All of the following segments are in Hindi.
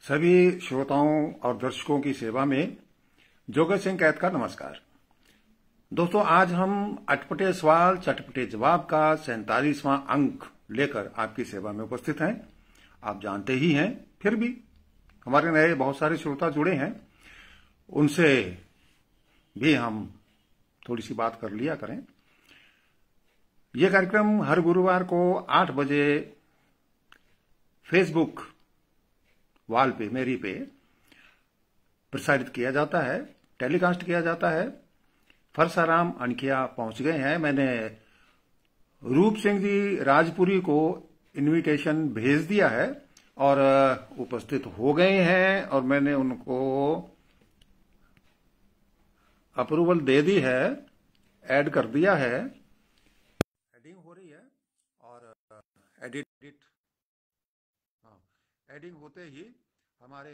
सभी श्रोताओं और दर्शकों की सेवा में जोगर सिंह कैद का नमस्कार। दोस्तों, आज हम अटपटे सवाल चटपटे जवाब का 47वां अंक लेकर आपकी सेवा में उपस्थित हैं। आप जानते ही हैं, फिर भी हमारे नए बहुत सारे श्रोता जुड़े हैं, उनसे भी हम थोड़ी सी बात कर लिया करें। यह कार्यक्रम हर गुरुवार को 8 बजे फेसबुक वाल पे मेरी पे प्रसारित किया जाता है, टेलीकास्ट किया जाता है। फरसाराम अनखिया पहुंच गए हैं। मैंने रूप सिंह जी राजपुरी को इनविटेशन भेज दिया है और उपस्थित हो गए हैं और मैंने उनको अप्रूवल दे दी है, ऐड कर दिया है। एडिंग हो रही है और एडिंग होते ही हमारे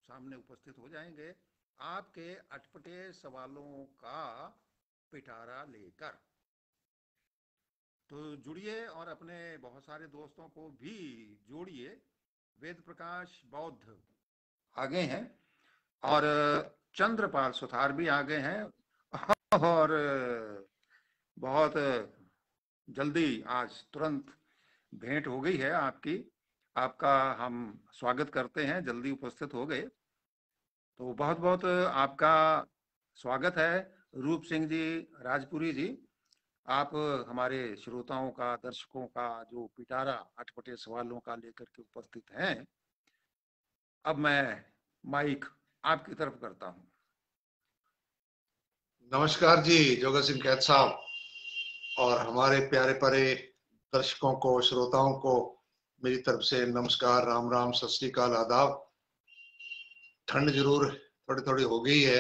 सामने उपस्थित हो जाएंगे आपके अटपटे सवालों का पिटारा लेकर। तो जुड़िए और अपने बहुत सारे दोस्तों को भी जोड़िए। वेद प्रकाश बौद्ध आ गए हैं और चंद्रपाल सुथार भी आ गए हैं और बहुत जल्दी आज तुरंत भेंट हो गई है आपकी। आपका हम स्वागत करते हैं, जल्दी उपस्थित हो गए तो बहुत बहुत आपका स्वागत है। रूप सिंह जी राजपुरी जी, आप हमारे श्रोताओं का, दर्शकों का जो पिटारा अटपटे सवालों का लेकर के उपस्थित हैं। अब मैं माइक आपकी तरफ करता हूं। नमस्कार जी जोगा सिंह कैद साहब, और हमारे प्यारे प्यारे दर्शकों को, श्रोताओं को मेरी तरफ से नमस्कार, राम राम, सत श्री अकाल, आदाब। ठंड जरूर थोड़ी थोड़ी हो गई है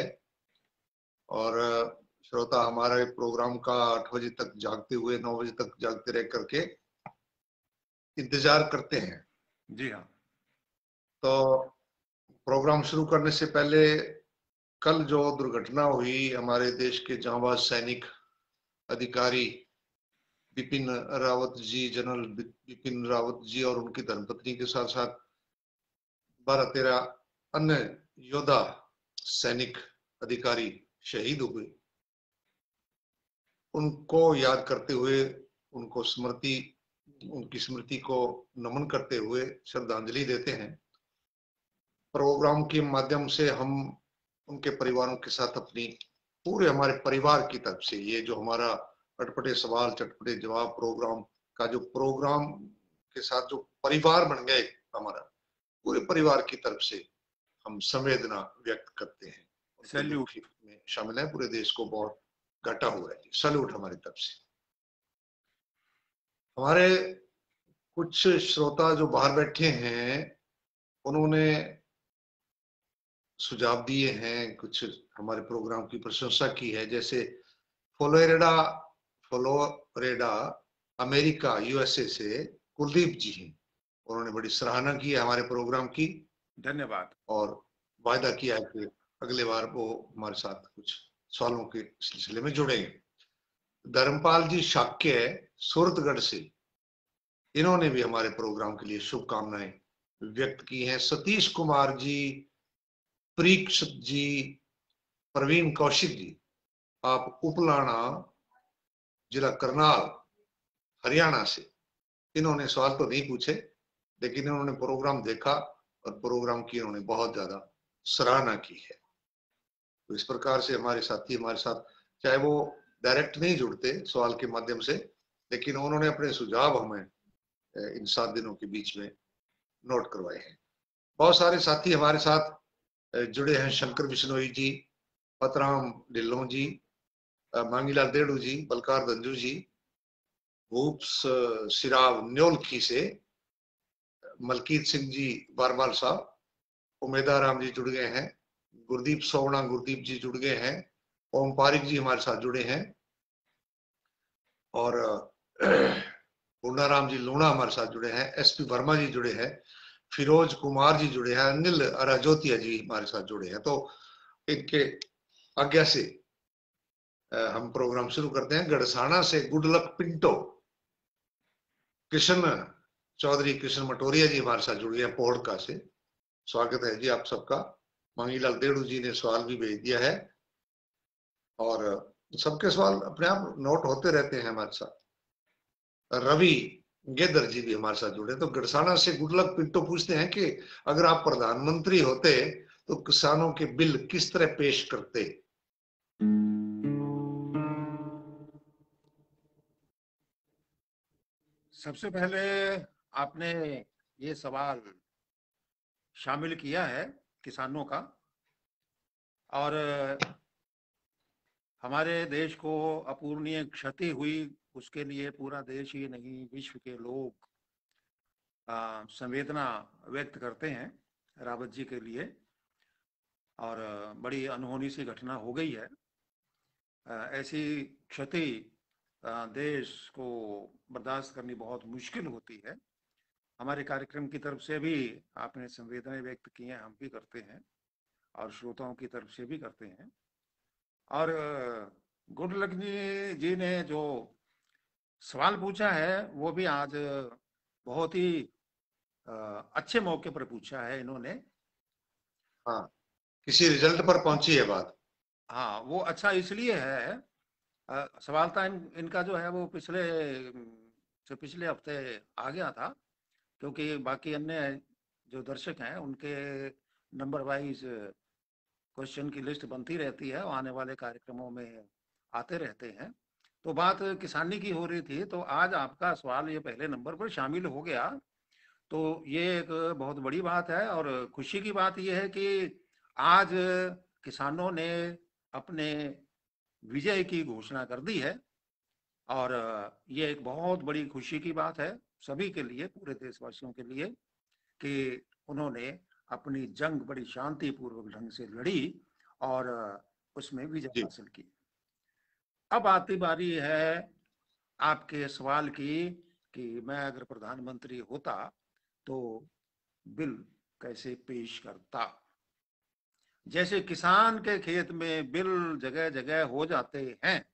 और श्रोता हमारे प्रोग्राम का 8 बजे तक जागते हुए 9 बजे तक जागते रह करके इंतजार करते हैं। जी हाँ। तो प्रोग्राम शुरू करने से पहले कल जो दुर्घटना हुई, हमारे देश के जांबाज सैनिक अधिकारी बिपिन रावत जी, जनरल बिपिन रावत जी और उनकी धर्मपत्नी के साथ साथ 12-13 अन्य योद्धा सैनिक अधिकारी शहीद हुए। उनको याद करते हुए, उनकी स्मृति को नमन करते हुए श्रद्धांजलि देते हैं। प्रोग्राम के माध्यम से हम उनके परिवारों के साथ अपनी पूरे हमारे परिवार की तरफ से, ये जो हमारा अटपटे सवाल चटपटे जवाब प्रोग्राम का जो प्रोग्राम के साथ जो परिवार बन गए, हमारा पूरे परिवार की तरफ से हम संवेदना व्यक्त करते हैं। सैल्यूट में शामिल है। पूरे देश को बहुत घाटा हुआ है। सैल्यूट हमारी तरफ से। हमारे कुछ श्रोता जो बाहर बैठे हैं, उन्होंने सुझाव दिए हैं, कुछ हमारे प्रोग्राम की प्रशंसा की है। जैसे फ्लोरिडा अमेरिका यूएसए से कुलदीप जी हैं, उन्होंने बड़ी सराहना की है हमारे प्रोग्राम की। धन्यवाद। और वायदा किया है कि अगले बार वो हमारे साथ कुछ सवालों के सिलसिले में जुड़ेंगे। धर्मपाल जी शाक्य सूरतगढ़ से, इन्होंने भी हमारे प्रोग्राम के लिए शुभकामनाएं व्यक्त की हैं। सतीश कुमार जी, परीक्षित जी, प्रवीण कौशिक जी, आप उपलाना जिला करनाल हरियाणा से, इन्होंने सवाल तो नहीं पूछे लेकिन इन्होंने प्रोग्राम देखा और प्रोग्राम की इन्होंने बहुत ज्यादा सराहना की है। तो इस प्रकार से हमारे साथी हमारे साथ, चाहे वो डायरेक्ट नहीं जुड़ते सवाल के माध्यम से, लेकिन उन्होंने अपने सुझाव हमें इन 7 दिनों के बीच में नोट करवाए हैं। बहुत सारे साथी हमारे साथ जुड़े हैं। शंकर बिश्नोई जी, पतराम ढिल्लों जी, मांगीलाल देड़ू जी, बलकार धंजू जी, भूप सिराव न्योलखी से, मलकीत सिंह जी बारबाल साहब, उमेदा राम जी जुड़ गए हैं, गुरदीप सोवना गुरदीप जी जुड़ गए हैं, ओम पारिक जी हमारे साथ जुड़े हैं, और पूर्णाराम जी लूणा हमारे साथ जुड़े हैं, एसपी वर्मा जी जुड़े हैं, फिरोज कुमार जी जुड़े हैं, अनिल अराजोतिया जी हमारे साथ जुड़े हैं। तो इनके आज्ञा से हम प्रोग्राम शुरू करते हैं। गढ़साना से गुडलक पिंटो, कृष्ण चौधरी, कृष्ण मटोरिया जी हमारे साथ जुड़ गए हैं पोहड़का से, स्वागत है जी आप सबका। मांगीलाल देड़ू जी ने सवाल भी भेज दिया है और सबके सवाल अपने आप नोट होते रहते हैं हमारे साथ। रवि गेदर जी भी हमारे साथ जुड़े, तो गड़साना से गुडलक पिंटो पूछते हैं कि अगर आप प्रधानमंत्री होते तो किसानों के बिल किस तरह पेश करते। सबसे पहले आपने ये सवाल शामिल किया है किसानों का, और हमारे देश को अपूरणीय क्षति हुई उसके लिए पूरा देश ही नहीं विश्व के लोग संवेदना व्यक्त करते हैं रावत जी के लिए। और बड़ी अनहोनी सी घटना हो गई है। ऐसी क्षति देश को बर्दाश्त करनी बहुत मुश्किल होती है। हमारे कार्यक्रम की तरफ से भी आपने संवेदनाएं व्यक्त की हैं, हम भी करते हैं और श्रोताओं की तरफ से भी करते हैं। और गुडलक जी ने जो सवाल पूछा है वो भी आज बहुत ही अच्छे मौके पर पूछा है इन्होंने। हाँ, किसी रिजल्ट पर पहुंची है बात। हाँ, वो अच्छा इसलिए है, सवाल था इनका जो है वो पिछले हफ्ते आ गया था, क्योंकि बाकी अन्य जो दर्शक हैं उनके नंबर वाइज क्वेश्चन की लिस्ट बनती रहती है, आने वाले कार्यक्रमों में आते रहते हैं। तो बात किसानी की हो रही थी, तो आज आपका सवाल ये पहले नंबर पर शामिल हो गया, तो ये एक बहुत बड़ी बात है। और खुशी की बात यह है कि आज किसानों ने अपने विजय की घोषणा कर दी है, और ये एक बहुत बड़ी खुशी की बात है सभी के लिए, पूरे देशवासियों के लिए, कि उन्होंने अपनी जंग बड़ी शांतिपूर्वक ढंग से लड़ी और उसमें विजय हासिल की। अब आती बारी है आपके सवाल की कि मैं अगर प्रधानमंत्री होता तो बिल कैसे पेश करता। जैसे किसान के खेत में बिल जगह जगह हो जाते हैं,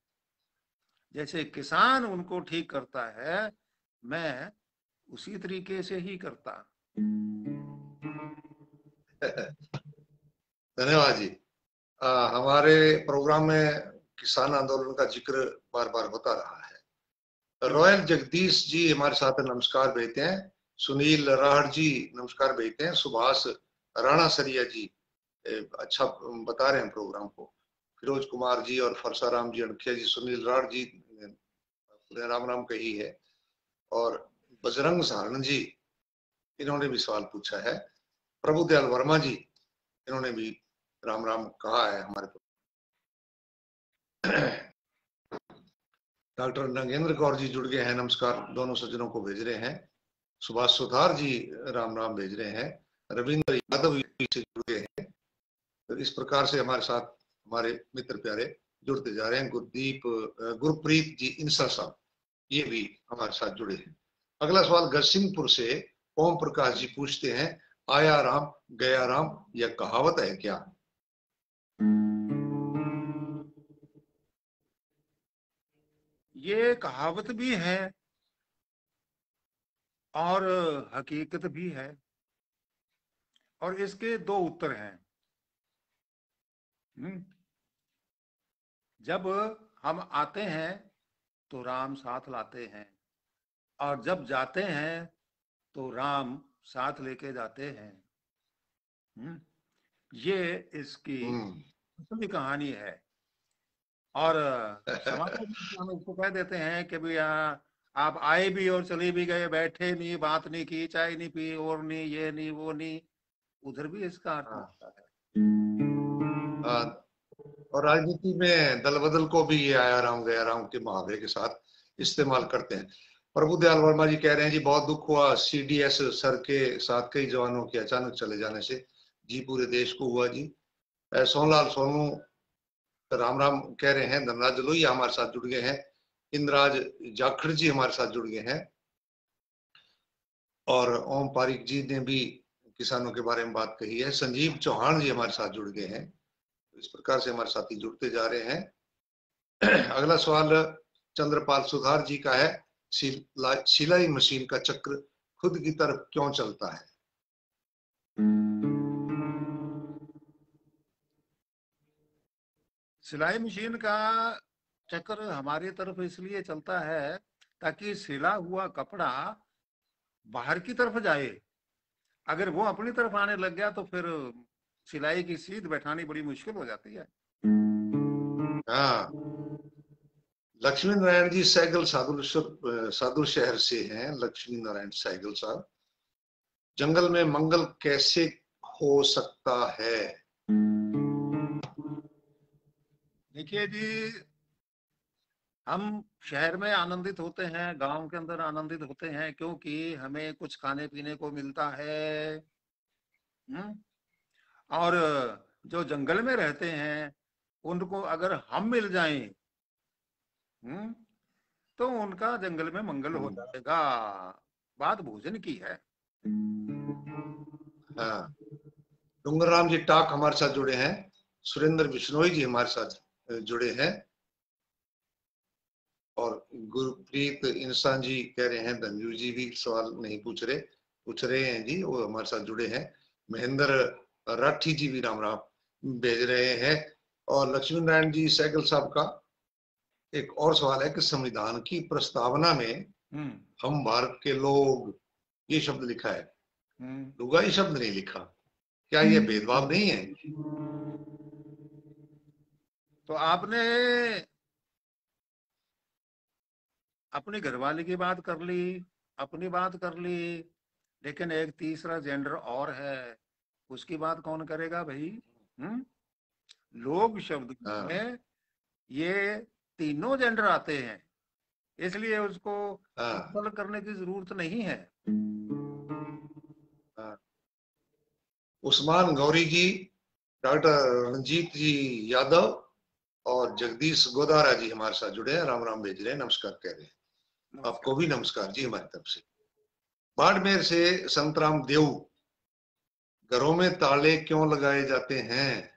जैसे किसान उनको ठीक करता है, मैं उसी तरीके से ही करता। धन्यवाद जी। हमारे प्रोग्राम में किसान आंदोलन का जिक्र बार बार होता रहा है। रॉयल जगदीश जी हमारे साथ नमस्कार भेजते हैं। सुनील राहड़ जी नमस्कार भेजते हैं। सुभाष राणा सरिया जी अच्छा बता रहे हैं प्रोग्राम को। फिरोज कुमार जी और फरसाराम जी अणखिया जी, सुनील राहड़ जी राम राम कही है। और बजरंग सहारण जी, इन्होंने भी सवाल पूछा है। प्रभुदयाल वर्मा जी, इन्होंने भी राम राम कहा है हमारे को। डॉक्टर नगेंद्र कौर जी जुड़ गए हैं, नमस्कार दोनों सज्जनों को भेज रहे हैं। सुभाष सुधार जी राम राम भेज रहे हैं। रविंद्र यादव जी से जुड़ गए हैं। तो इस प्रकार से हमारे साथ हमारे मित्र प्यारे जुड़ते जा रहे हैं। गुरप्रीत जी इंसा साहब, ये भी हमारे साथ जुड़े हैं। अगला सवाल गढ़सिंहपुर से ओम प्रकाश जी पूछते हैं, आया राम गया राम यह कहावत है क्या। ये कहावत भी है और हकीकत भी है, और इसके दो उत्तर हैं। जब हम आते हैं तो राम साथ लाते हैं, और जब जाते हैं तो राम साथ लेके जाते हैं। ये इसकी असली कहानी है। और समाचार में हम इसको कह देते हैं कि भैया आप आए भी और चले भी गए, बैठे नहीं, बात नहीं की, चाय नहीं पी, और नहीं, ये नहीं, वो नहीं, उधर भी इसका अर्थ होता है। और राजनीति में दल बदल को भी ये आया राम गया राम के मुहावरे के साथ इस्तेमाल करते हैं। प्रभुदयाल वर्मा जी कह रहे हैं जी बहुत दुख हुआ सीडीएस सर के साथ कई जवानों के अचानक चले जाने से। जी पूरे देश को हुआ जी। सोनलाल सोनू राम राम कह रहे हैं। धनराज लोहिया हमारे साथ जुड़ गए हैं। इंद्राज जाखड़ जी हमारे साथ जुड़ गए हैं। और ओम पारिक जी ने भी किसानों के बारे में बात कही है। संजीव चौहान जी हमारे साथ जुड़ गए हैं। इस प्रकार से हमारे साथी जुड़ते जा रहे हैं। अगला सवाल चंद्रपाल सुधार जी का है, सिलाई मशीन का चक्र खुद की तरफ क्यों चलता है। सिलाई मशीन का चक्र हमारी तरफ इसलिए चलता है ताकि सिला हुआ कपड़ा बाहर की तरफ जाए। अगर वो अपनी तरफ आने लग गया तो फिर सिलाई की सीध बैठानी बड़ी मुश्किल हो जाती है। हाँ, लक्ष्मी नारायण जी सैगल सादुल शहर से हैं। लक्ष्मी नारायण सैगल साहब, जंगल में मंगल कैसे हो सकता है? देखिए जी, हम शहर में आनंदित होते हैं, गांव के अंदर आनंदित होते हैं, क्योंकि हमें कुछ खाने पीने को मिलता है। हम्म? और जो जंगल में रहते हैं उनको अगर हम मिल जाएं, हम्म, तो उनका जंगल में मंगल हो जाएगा। बात भोजन की है। हाँ, डूंगर राम जी टाक हमारे साथ जुड़े हैं। सुरेंद्र बिश्नोई जी हमारे साथ जुड़े हैं। और गुरप्रीत इंसान जी कह रहे हैं धनजू जी भी सवाल नहीं पूछ रहे हैं जी, वो हमारे साथ जुड़े हैं। महेंद्र राठी जी भी राम राम भेज रहे हैं। और लक्ष्मी नारायण जी सैगल साहब का एक और सवाल है कि संविधान की प्रस्तावना में हम भारत के लोग ये शब्द लिखा है, लुगाई शब्द नहीं लिखा। क्या ये भेदभाव नहीं है? तो आपने अपनी घरवाली की बात कर ली, अपनी बात कर ली, लेकिन एक तीसरा जेंडर और है, उसकी बात कौन करेगा भाई? लोग शब्द में ये तीनों जेंडर आते हैं, इसलिए उसको सिंपल करने की जरूरत नहीं है। उस्मान गौरी जी, डॉक्टर रणजीत जी यादव और जगदीश गोदारा जी हमारे साथ जुड़े हैं, राम राम भेज रहे हैं, नमस्कार कह रहे हैं। आपको भी नमस्कार जी हमारी तरफ से। बाड़मेर से संतराम देव, घरों में ताले क्यों लगाए जाते हैं?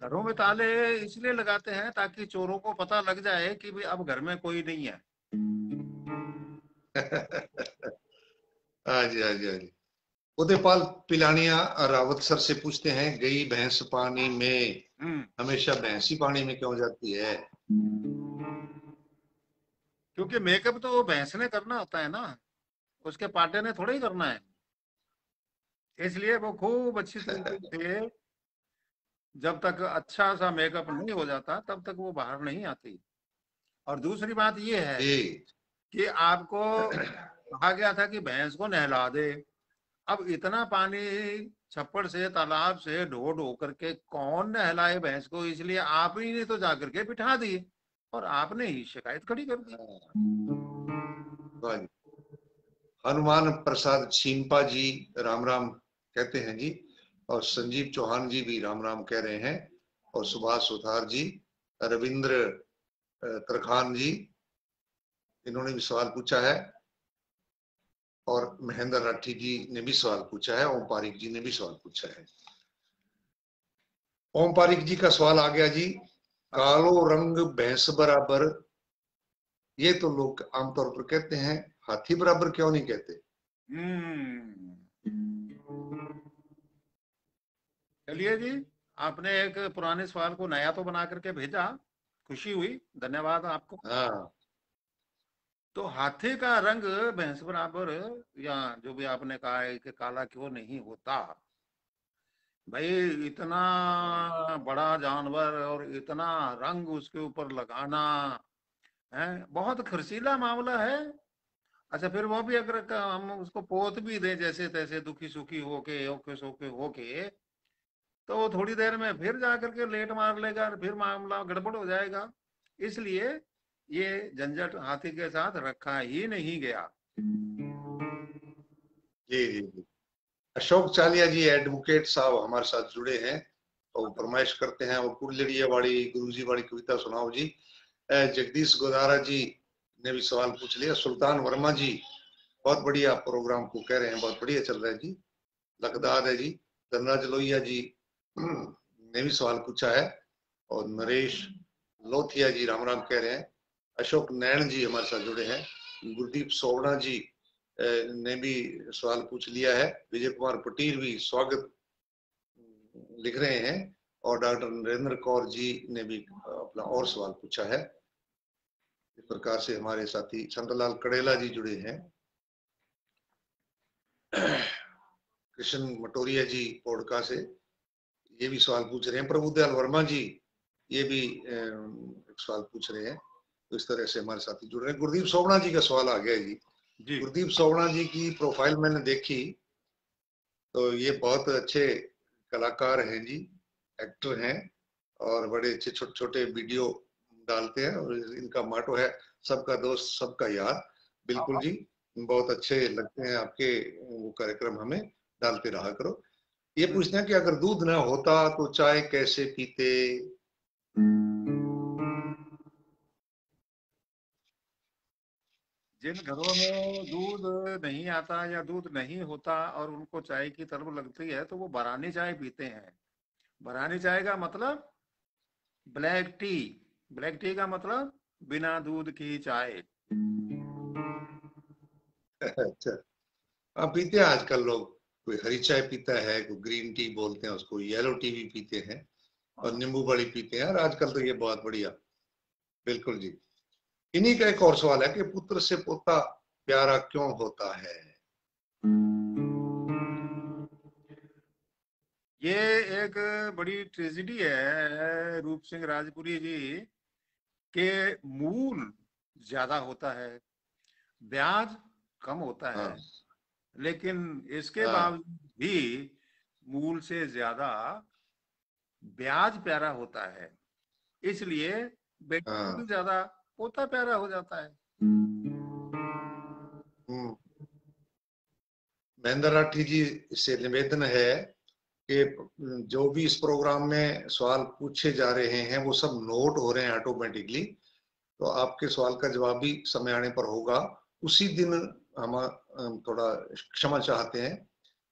घरों में ताले इसलिए लगाते हैं ताकि चोरों को पता लग जाए कि भाई अब घर में कोई नहीं है। हाँ जी, हाँ जी, हाँ जी। उदयपाल पिलानिया रावत सर से पूछते हैं, गई भैंस पानी में, हमेशा भैंस ही पानी में क्यों जाती है? क्योंकि मेकअप तो भैंस ने करना होता है ना, उसके पाटे ने थोड़ा ही करना है। इसलिए वो खूब अच्छी तरीके से, जब तक अच्छा सा मेकअप नहीं हो जाता तब तक वो बाहर नहीं आती। और दूसरी बात ये है कि आपको कहा गया था कि भैंस को नहला दे। अब इतना पानी छप्पड़ से तालाब से ढो ढो करके कौन नहलाए भैंस को, इसलिए आप ही ने तो जाकर के बिठा दी और आपने ही शिकायत खड़ी कर दी। हनुमान प्रसाद छिंपा जी राम राम कहते हैं जी। और संजीव चौहान जी भी राम राम कह रहे हैं। और सुभाष सुथार जी, रविंद्र तरखान जी, इन्होंने भी सवाल पूछा है। और महेंद्र राठी जी ने भी सवाल पूछा है। ओम पारिक जी ने भी सवाल पूछा है। ओम पारिक जी का सवाल आ गया जी, कालो रंग भैंस बराबर, ये तो लोग आमतौर पर कहते हैं, हाथी बराबर क्यों नहीं कहते? चलिए जी, आपने एक पुराने सवाल को नया तो बना करके भेजा, खुशी हुई, धन्यवाद आपको। हाँ, तो हाथी का रंग भैंस बराबर, या जो भी आपने कहा है कि काला क्यों नहीं होता, भाई इतना बड़ा जानवर और इतना रंग उसके ऊपर लगाना है, बहुत खर्चीला मामला है। अच्छा, फिर वो भी अगर हम उसको पोत भी दें जैसे तैसे दुखी सुखी होके ओके सोके होके, तो वो थोड़ी देर में फिर जाकर के लेट मार लेगा और फिर मामला गड़बड़ हो जाएगा। इसलिए ये झंझट हाथी के साथ रखा ही नहीं गया। जी जी जी। अशोक चालिया जी एडवोकेट साहब हमारे साथ जुड़े हैं और फरमाइश करते हैं, वो कुड़लिया वाली गुरुजी वाली कविता सुनाओ जी। जगदीश गोदारा जी ने भी सवाल पूछ लिया। सुल्तान वर्मा जी, बहुत बढ़िया प्रोग्राम को कह रहे हैं, बहुत बढ़िया चल रहा है जी, लखदाद है जी। धनराज लोहिया जी ने भी सवाल पूछा है। और नरेश लोथिया जी राम राम कह रहे हैं। अशोक नैन जी हमारे साथ जुड़े हैं। गुरदीप सोवना जी ने भी सवाल पूछ लिया है। विजय कुमार पटेल भी स्वागत लिख रहे हैं। और डॉक्टर नरेंद्र कौर जी ने भी अपना और सवाल पूछा है। इस प्रकार से हमारे साथी संतलाल कड़ेला जी जुड़े हैं। कृष्ण मटोरिया जी पोड़का से ये भी सवाल पूछ रहे हैं। प्रभुदयाल वर्मा जी ये भी एक सवाल पूछ रहे हैं। तो इस तरह से हमारे साथी जुड़ रहे हैं। गुरदीप सोवना जी का सवाल आ गया जी। गुरदीप सोवना जी की प्रोफाइल मैंने देखी तो ये बहुत अच्छे कलाकार हैं जी, एक्टर हैं और बड़े अच्छे छोटे छोटे वीडियो डालते हैं। और इनका माटो है सबका दोस्त सबका यार। बिल्कुल जी, बहुत अच्छे लगते हैं आपके वो कार्यक्रम, हमें डालते रहा करो। ये पूछते हैं कि अगर दूध ना होता तो चाय कैसे पीते? जिन घरों में दूध नहीं आता या दूध नहीं होता और उनको चाय की तलब लगती है तो वो बरानी चाय पीते हैं। बरानी चाय का मतलब ब्लैक टी। ब्लैक टी का मतलब बिना दूध की चाय। अच्छा, हाँ पीते हैं आजकल लोग। कोई हरी चाय पीता है, कोई ग्रीन टी बोलते हैं उसको, येलो टी भी पीते हैं और नींबू बड़ी पीते हैं। और आजकल तो ये बहुत बढ़िया। बिल्कुल जी। इन्हीं का एक और सवाल है कि पुत्र से पोता प्यारा क्यों होता है? ये एक बड़ी ट्रेजिडी है रूप सिंह राजपुरी जी के। मूल ज्यादा होता है, ब्याज कम होता है, हाँ लेकिन इसके हाँ बावजूद भी मूल से ज्यादा ब्याज प्यारा होता है। इसलिए बेटा हाँ। भी ज्यादा पोता प्यारा हो जाता है। हम्म। महेंद्र राठी जी से निवेदन है कि जो भी इस प्रोग्राम में सवाल पूछे जा रहे हैं वो सब नोट हो रहे हैं ऑटोमेटिकली। तो आपके सवाल का जवाब भी समय आने पर होगा उसी दिन। हम थोड़ा क्षमा चाहते हैं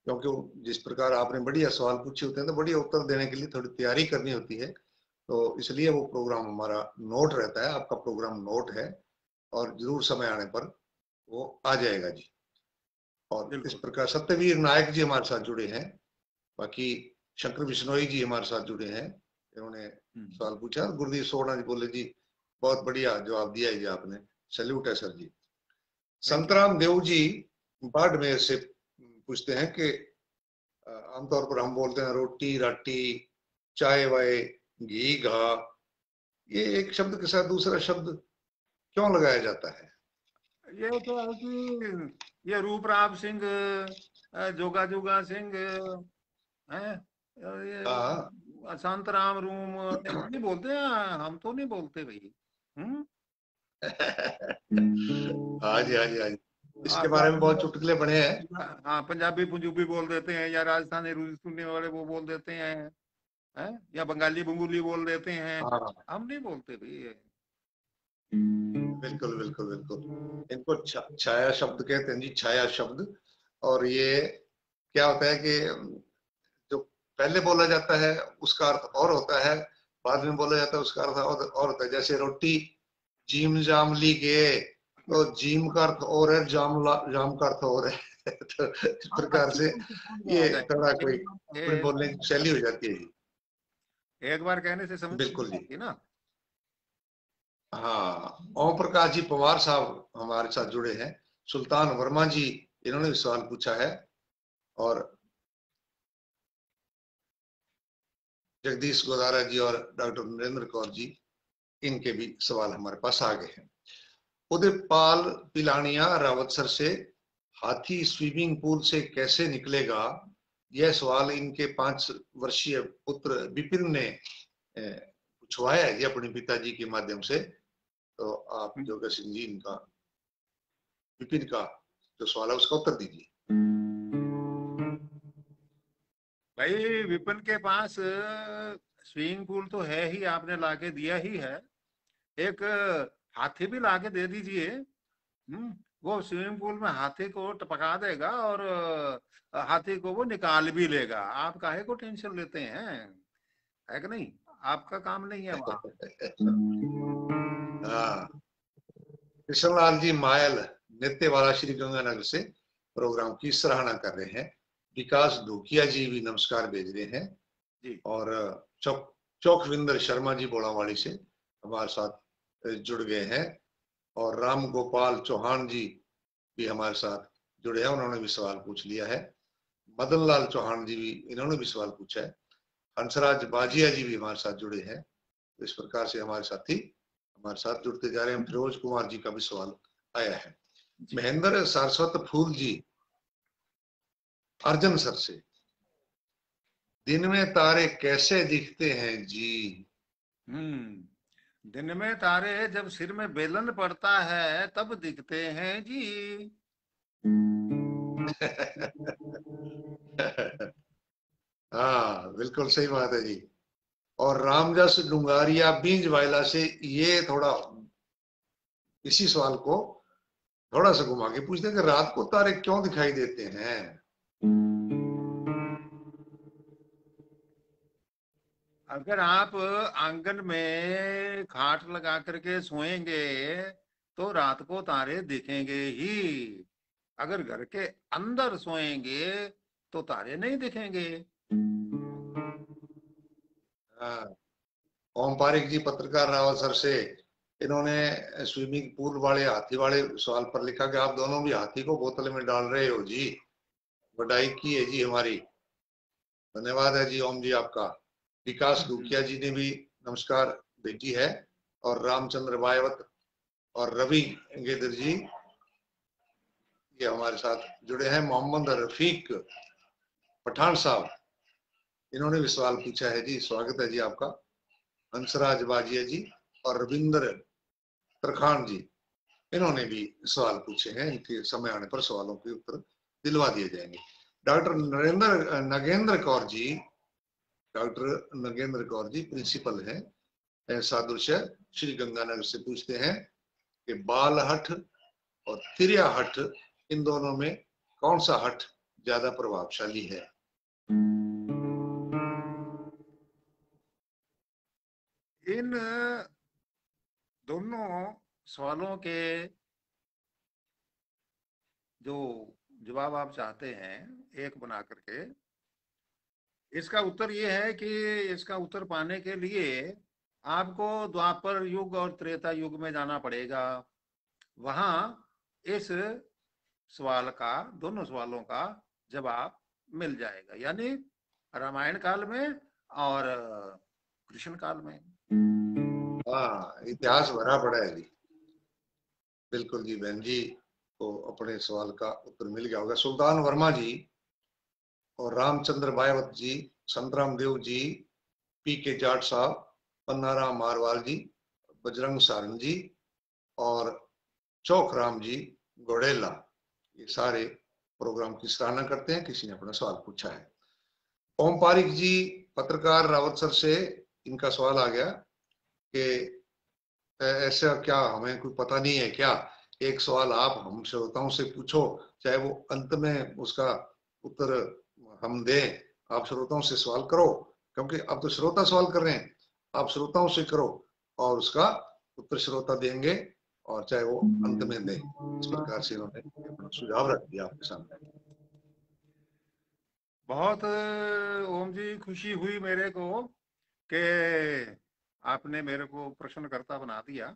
क्योंकि जिस प्रकार आपने बढ़िया सवाल पूछे होते हैं तो बढ़िया उत्तर देने के लिए थोड़ी तैयारी करनी होती है। तो इसलिए वो प्रोग्राम हमारा नोट रहता है। आपका प्रोग्राम नोट है और जरूर समय आने पर वो आ जाएगा जी। और इस बिल्कुल। प्रकार सत्यवीर नायक जी हमारे साथ जुड़े हैं। बाकी शंकर बिश्नोई जी हमारे साथ जुड़े हैं, इन्होंने सवाल पूछा। गुरदीप सोवना जी बोले जी बहुत बढ़िया जवाब दिया है जी आपने, सैल्यूट है सर जी। संतराम देव जी बाड़मेर से पूछते हैं कि आमतौर पर हम बोलते हैं रोटी राटी, चाय वाय, घी घा, ये एक शब्द के साथ दूसरा शब्द क्यों लगाया जाता है? ये तो है कि ये रूपराम सिंह, जोगा जोगा सिंह है, हाँ ये शांतराम रूम नहीं बोलते हैं। हम तो नहीं बोलते भाई। हम्म। हाँ जी हाँ जी हाँ जी, इसके तो बारे में बहुत आप चुटकुले बने हैं। हाँ पंजाबी पंजूबी बोल देते हैं या राजस्थानी रूसी सुनने वाले वो बोल देते हैं या बंगाली बंगूली बोल देते हैं। हाँ हम नहीं बोलते भाई। बिल्कुल बिल्कुल बिल्कुल। इनको छाया शब्द कहते हैं जी, छाया शब्द। और ये क्या होता है कि जो पहले बोला जाता है उसका अर्थ और होता है, बाद में बोला जाता है उसका अर्थ और होता है। जैसे रोटी जीम जाम ली गए, तो जीम का अर्थ और है, जाम का अर्थ और है। तो इस हाँ, प्रकार अच्छी से समझ में आ ये थोड़ा जाएगी। कोई अपने बोलने की शैली हो एक जाती है जी। एक बार कहने से समझ में बिल्कुल नहीं जी। आती ना। हाँ, ओम प्रकाश जी पवार साहब हमारे साथ जुड़े हैं। सुल्तान वर्मा जी इन्होंने भी सवाल पूछा है। और जगदीश गोदारा जी और डॉक्टर नरेंद्र कौर जी, इनके भी सवाल हमारे पास आ गए हैं। उदयपाल पिलानिया रावतसर से, हाथी स्विमिंग पूल से कैसे निकलेगा? यह सवाल इनके 5 वर्षीय पुत्र विपिन ने पूछवाया है जी अपने पिताजी के माध्यम से। तो आप जोगा सिंह जी इनका विपिन का जो सवाल है उसका उत्तर दीजिए। भाई विपिन के पास स्विमिंग पूल तो है ही, आपने लाके दिया ही है। एक हाथी भी लाके दे दीजिए। वो स्विमिंग पूल में हाथी को टपका देगा और हाथी को वो निकाल भी लेगा। आप काहे को टेंशन लेते हैं? है कि नहीं? आपका काम नहीं है वहां। हाँ, कृष्णलाल जी मायल नृत्य वाला श्री गंगानगर से प्रोग्राम की सराहना कर रहे हैं। विकास धोकिया जी भी नमस्कार भेज रहे हैं। जी। और चौखविंदर शर्मा जी बोड़ावाड़ी से हमारे साथ जुड़ गए हैं, और राम गोपाल चौहान जी भी हमारे साथ जुड़े हैं, उन्होंने भी सवाल पूछ लिया है। मदन लाल चौहान जी भी, इन्होंने भी सवाल पूछा है। हंसराज बाजिया जी भी हमारे साथ जुड़े हैं। तो इस प्रकार से हमारे साथी हमारे साथ जुड़ते जा रहे हैं। फिरोज कुमार जी का भी सवाल आया है। महेंद्र सारस्वत फूल जी अर्जन सर से, दिन में तारे कैसे दिखते हैं जी? दिन में तारे जब सिर में बेलन पड़ता है तब दिखते हैं जी। हाँ, बिल्कुल सही बात है जी। और रामजस डुंगारिया बींज वायला से ये थोड़ा इसी सवाल को थोड़ा सा घुमा के पूछते हैं कि रात को तारे क्यों दिखाई देते हैं? अगर आप आंगन में खाट लगा करके सोएंगे तो रात को तारे दिखेंगे ही। अगर घर के अंदर सोएंगे तो तारे नहीं दिखेंगे। हाँ, ओम पारिक जी पत्रकार रावत सर से, इन्होंने स्विमिंग पूल वाले सवाल पर लिखा कि आप दोनों भी हाथी को बोतल में डाल रहे हो जी। बधाई की है जी हमारी, धन्यवाद है जी ओम जी आपका। विकास दुखिया जी ने भी नमस्कार भेजी है, और रामचंद्र बायवत और रवि गेदर जी ये हमारे साथ जुड़े हैं। मोहम्मद रफीक पठान साहब, इन्होंने भी सवाल पूछा है जी, स्वागत है जी आपका। हंसराज बाजिया जी और रविंद्र तरखान जी, इन्होंने भी सवाल पूछे हैं। इनके समय आने पर सवालों के उत्तर दिलवा दिए जाएंगे। डॉक्टर नगेंद्र कौर जी प्रिंसिपल हैं सादुल्य श्री गंगानगर से, पूछते हैं कि बाल हठ और त्रिया हठ, इन दोनों में कौन सा हठ ज्यादा प्रभावशाली है? इन दोनों सवालों के जो जवाब आप चाहते हैं एक बना करके, इसका उत्तर ये है कि इसका उत्तर पाने के लिए आपको द्वापर युग और त्रेता युग में जाना पड़ेगा। वहां इस सवाल का, दोनों सवालों का जवाब मिल जाएगा, यानी रामायण काल में और कृष्ण काल में। हाँ, इतिहास भरा पड़ा है जी। बिल्कुल जी, बहन जी को अपने सवाल का उत्तर मिल गया होगा। सुल्तान वर्मा जी और रामचंद्र बायवत जी, संतराम देव जी, पी के जाट साहब, पन्नाराम मारवाल जी, बजरंग सारंग जी और चौखराम जी घोड़ेला, ये सारे प्रोग्राम की सराहना करते हैं। किसी ने अपना सवाल पूछा है। ओम पारिक जी पत्रकार रावत सर से, इनका सवाल आ गया कि ऐसा क्या हमें कोई पता नहीं है क्या, एक सवाल आप हम श्रोताओं से पूछो, चाहे वो अंत में उसका उत्तर हम दें, आप श्रोताओं से सवाल करो, क्योंकि अब तो श्रोता सवाल कर रहे हैं, आप श्रोताओं से करो और उसका उत्तर श्रोता देंगे, और चाहे वो अंत में दें। इस प्रकार से इन्होंने अपना सुझाव रख दिया आपके सामने। बहुत ओम जी खुशी हुई मेरे को कि आपने मेरे को प्रश्नकर्ता बना दिया।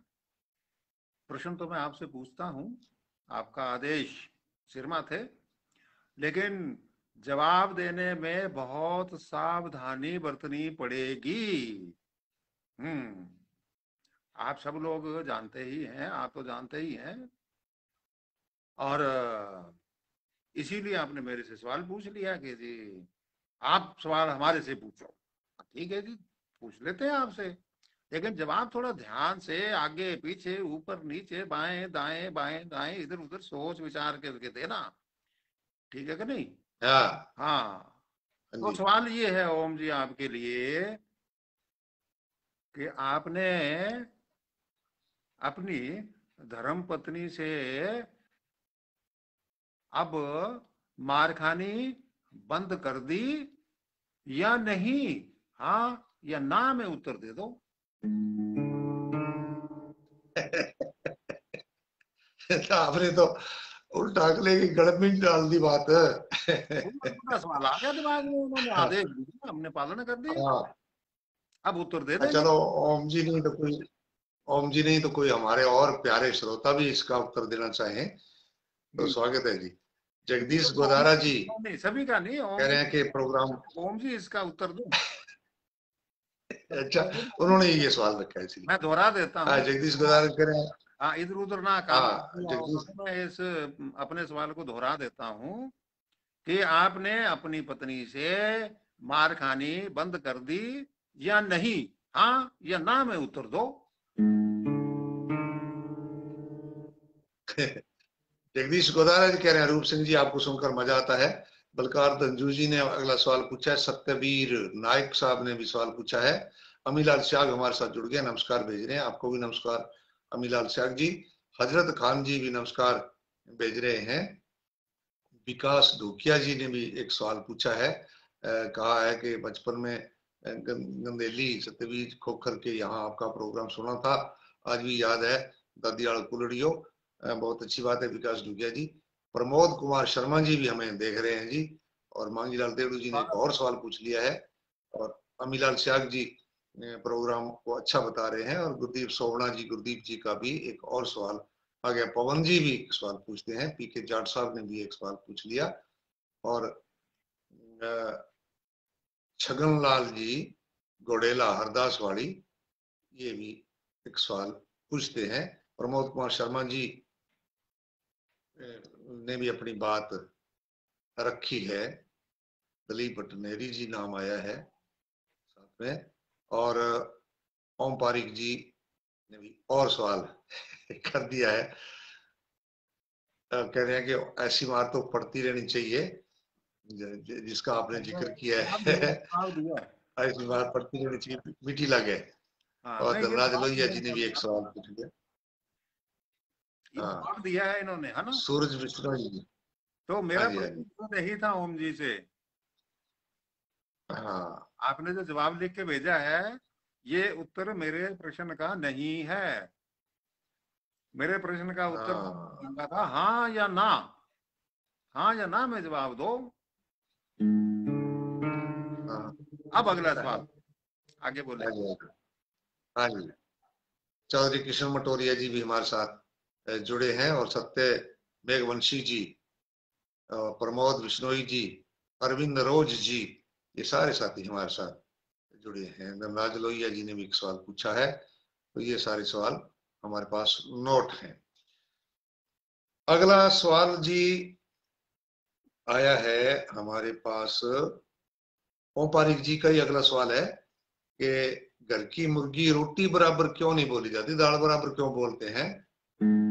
प्रश्न तो मैं आपसे पूछता हूँ, आपका आदेश सिरमा थे, लेकिन जवाब देने में बहुत सावधानी बरतनी पड़ेगी। हम्म आप सब लोग जानते ही हैं, आप तो जानते ही हैं, और इसीलिए आपने मेरे से सवाल पूछ लिया कि जी आप सवाल हमारे से पूछो। ठीक है जी, पूछ लेते हैं आपसे, लेकिन जवाब थोड़ा ध्यान से, आगे पीछे ऊपर नीचे बाएं दाएं इधर उधर सोच विचार करके देना। ठीक है कि नहीं? हाँ हाँ। तो जी। सवाल ये है ओम जी आपके लिए कि आपने अपनी धर्म पत्नी से अब मार खानी बंद कर दी या नहीं? हाँ या ना में उत्तर दे दो। आपने तो उल्टा अगले की गड़बड़ी डाल दी बात। उनका सवाल आ गया दिमाग में, उन्होंने आदेश दिया, हमने पालन कर दिया, हाँ अब उत्तर दे देंगे। चलो, ओम जी नहीं तो कोई, ओम जी नहीं तो कोई हमारे और प्यारे श्रोता भी इसका उत्तर देना चाहें तो जी स्वागत है जी। जी, जगदीश ओम गोदारा जी जी नहीं, सभी का नहीं, कह ओम रहे जी, हैं कि प्रोग्राम, ओम जी इसका उत्तर दो। अच्छा उन्होंने ये सवाल रखा है इसलिए। मैं दोहरा देता हाँ हूँ, जगदीश गोदारा कह रहे हैं। हाँ इधर उधर ना काम हाँ किया जगदीश, उन्होंने, मैं इस अपने सवाल को दोहरा देता हूँ कि आपने अपनी पत्नी से मार खानी बंद कर दी या नहीं, हाँ या ना में उत्तर दो। जगदीश गोदारा जी कह रहे हैं रूप सिंह जी आपको सुनकर मजा आता है। बलकार तंजू जी ने अगला सवाल पूछा है। सत्यवीर नायक साहब ने भी सवाल पूछा है। अमीलाल स्याग हमारे साथ जुड़ गए, नमस्कार भेज रहे हैं, आपको भी नमस्कार अमीलाल स्याग जी। हजरत खान जी भी नमस्कार भेज रहे हैं। विकास धोकिया जी ने भी एक सवाल पूछा है, कहा है कि बचपन में गंदेली सत्यवीर खोखर के यहाँ आपका प्रोग्राम सुना था, आज भी याद है दादियाल कुलड़ियो। बहुत अच्छी बात है विकास धोकिया जी। प्रमोद कुमार शर्मा जी भी हमें देख रहे हैं जी। और मांगीलाल देवड़ू जी ने एक और सवाल पूछ लिया है। और अमीलाल स्याग जी प्रोग्राम को अच्छा बता रहे हैं। और गुरदीप सोवना जी, गुरदीप जी का भी एक और सवाल आ गया। पवन जी भी एक सवाल पूछते हैं। पीके जाट साहब ने भी एक सवाल पूछ लिया। और छगन लाल जी गोडेला हरदास वाली ये भी एक सवाल पूछते हैं। प्रमोद कुमार शर्मा जी ने भी अपनी बात रखी है। दलीप भटनेरी जी नाम आया है साथ में। और ओम पारिक जी ने भी और सवाल कर दिया है। कह रहे हैं कि ऐसी मार तो पड़ती रहनी चाहिए जिसका आपने जिक्र किया जवाब है। दिया, जवाब दिया। ऐसी मार पड़ती रहनी चाहिए, मीठी लगे। हाँ और नहीं, ये धनराज जवाब लोहिया दिया जी ने भी एक इन्होंने, सवाल पूछ लिया। ये हाँ जवाब दिया है इन्होंने, है ना। सूरज मिश्रा जी। तो हाँ मेरा जी हाँ प्रश्न जी। तो नहीं था ओम जी से, हाँ आपने जो जवाब लिख के भेजा है ये उत्तर मेरे प्रश्न का नहीं है। मेरे प्रश्न का उत्तर हाँ मांगा था हाँ या ना, हाँ या ना में जवाब दो। हाँ अब अगला सवाल, आगे बोले। हाँ जी हाँ जी। चौधरी कृष्ण मटोरिया जी भी हमारे साथ जुड़े हैं। और सत्य मेघवंशी जी, प्रमोद बिश्नोई जी, अरविंद रोज जी, ये सारे साथी हमारे साथ जुड़े हैं। धनराज लोहिया जी ने भी एक सवाल पूछा है। तो ये सारे सवाल हमारे पास नोट हैं। अगला सवाल जी आया है हमारे पास। ओम पारिक जी का ही अगला सवाल है कि घर की मुर्गी रोटी बराबर क्यों नहीं बोली जाती, दाल बराबर क्यों बोलते हैं,